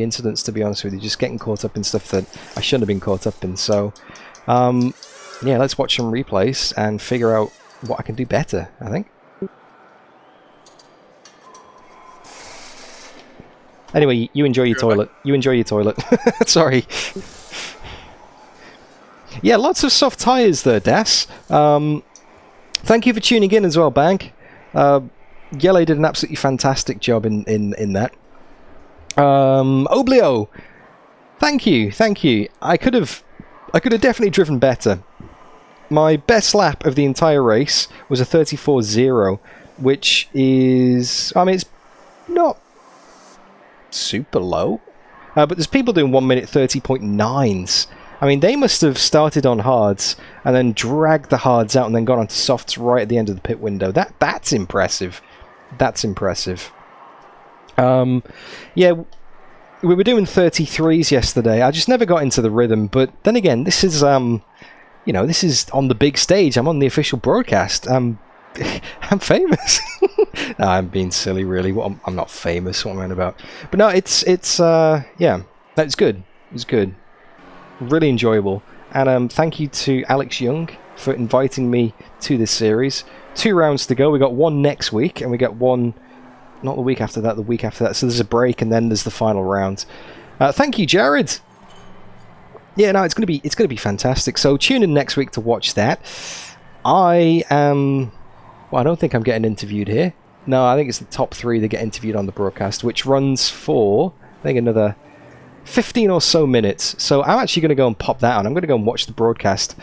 incidents, to be honest with you. Just getting caught up in stuff that I shouldn't have been caught up in. So, yeah, let's watch some replays and figure out what I can do better, I think. Anyway, you enjoy your toilet. You enjoy your toilet. Sorry. Yeah, lots of soft tyres there, Das. Thank you for tuning in as well, Bank. Jelle did an absolutely fantastic job in that. Oblio, thank you. I could have definitely driven better. My best lap of the entire race was a 34.0, which is, I mean, it's not super low, but there's people doing 1 minute 30.9s. I mean, they must have started on hards and then dragged the hards out and then gone onto softs right at the end of the pit window. That's impressive. That's impressive. Yeah, we were doing 33s yesterday. I just never got into the rhythm. But then again, this is you know, this is on the big stage. I'm on the official broadcast. I'm famous. No, I'm being silly, really. I'm not famous. What am I on about? But no, it's yeah, that's good. It's good. Really enjoyable. And thank you to Alex Young for inviting me to this series. 2 rounds to go. We got one next week, and we got one not the week after that, the week after that. So there's a break, and then there's the final round. Thank you, Jared. Yeah, no, it's gonna be fantastic. So tune in next week to watch that. I am. Well, I don't think I'm getting interviewed here. No, I think it's the top 3 that get interviewed on the broadcast, which runs for, I think, another 15 or so minutes. So I'm actually going to go and pop that on. I'm going to go and watch the broadcast,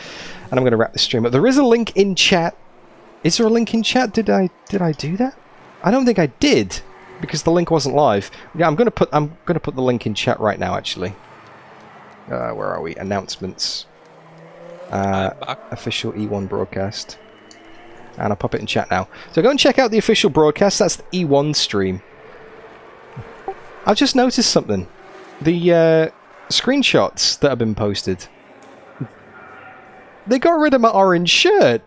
and I'm going to wrap the stream up. There is a link in chat. Is there a link in chat? Did I do that? I don't think I did, because the link wasn't live. Yeah, I'm going to put the link in chat right now, actually. Where are we? Announcements. Official E1 broadcast. And I'll pop it in chat now. So go and check out the official broadcast. That's the E1 stream. I've just noticed something. The screenshots that have been posted. They got rid of my orange shirt.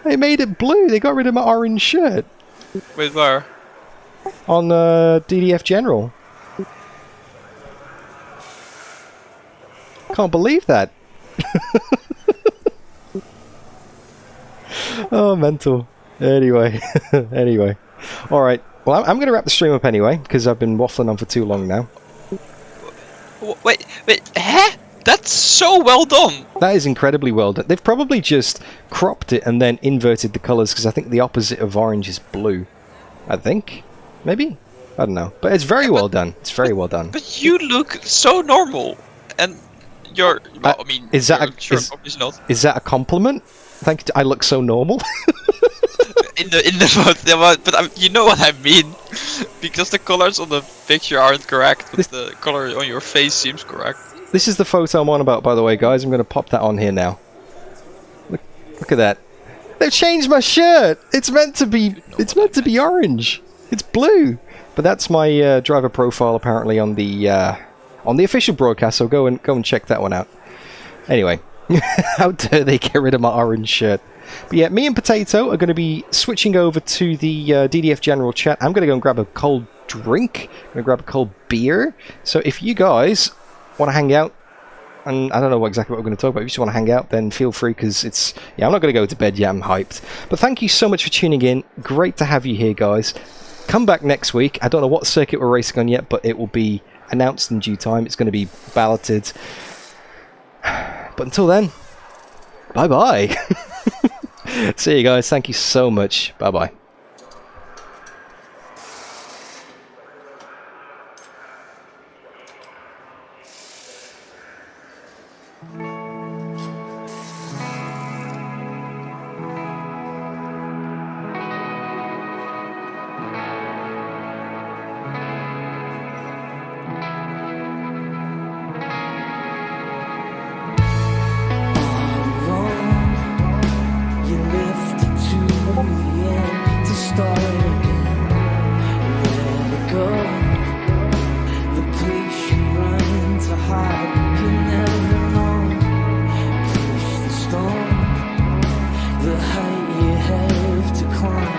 They made it blue. They got rid of my orange shirt. Wait, where? On DDF General. Can't believe that. Oh, mental. Anyway. Anyway. Alright. Well, I'm going to wrap the stream up anyway, because I've been waffling on for too long now. Wait, huh? That's so well done! That is incredibly well done. They've probably just cropped it and then inverted the colours, because I think the opposite of orange is blue. I think? Maybe? I don't know. But it's very well done. It's very well done. But you look so normal, and you're... Well, I mean, is that not. Is that a compliment? Thank you. I look so normal. in the but you know what I mean, because the colors on the picture aren't correct, but the color on your face seems correct. This is the photo I'm on about, by the way, guys. I'm going to pop that on here now. Look at that. They've changed my shirt. It's meant to be orange. It's blue. But that's my driver profile apparently on the official broadcast. So go and check that one out. Anyway. How dare they get rid of my orange shirt? But yeah, me and Potato are going to be switching over to the DDF General chat. I'm going to go and grab a cold drink. I'm going to grab a cold beer. So if you guys want to hang out, and I don't know exactly what we're going to talk about, if you just want to hang out, then feel free, because it's... Yeah, I'm not going to go to bed yet, I'm hyped. But thank you so much for tuning in. Great to have you here, guys. come back next week. I don't know what circuit we're racing on yet, but it will be announced in due time. It's going to be balloted. But until then, bye-bye. See you guys. Thank you so much. Bye-bye. The height you have to climb.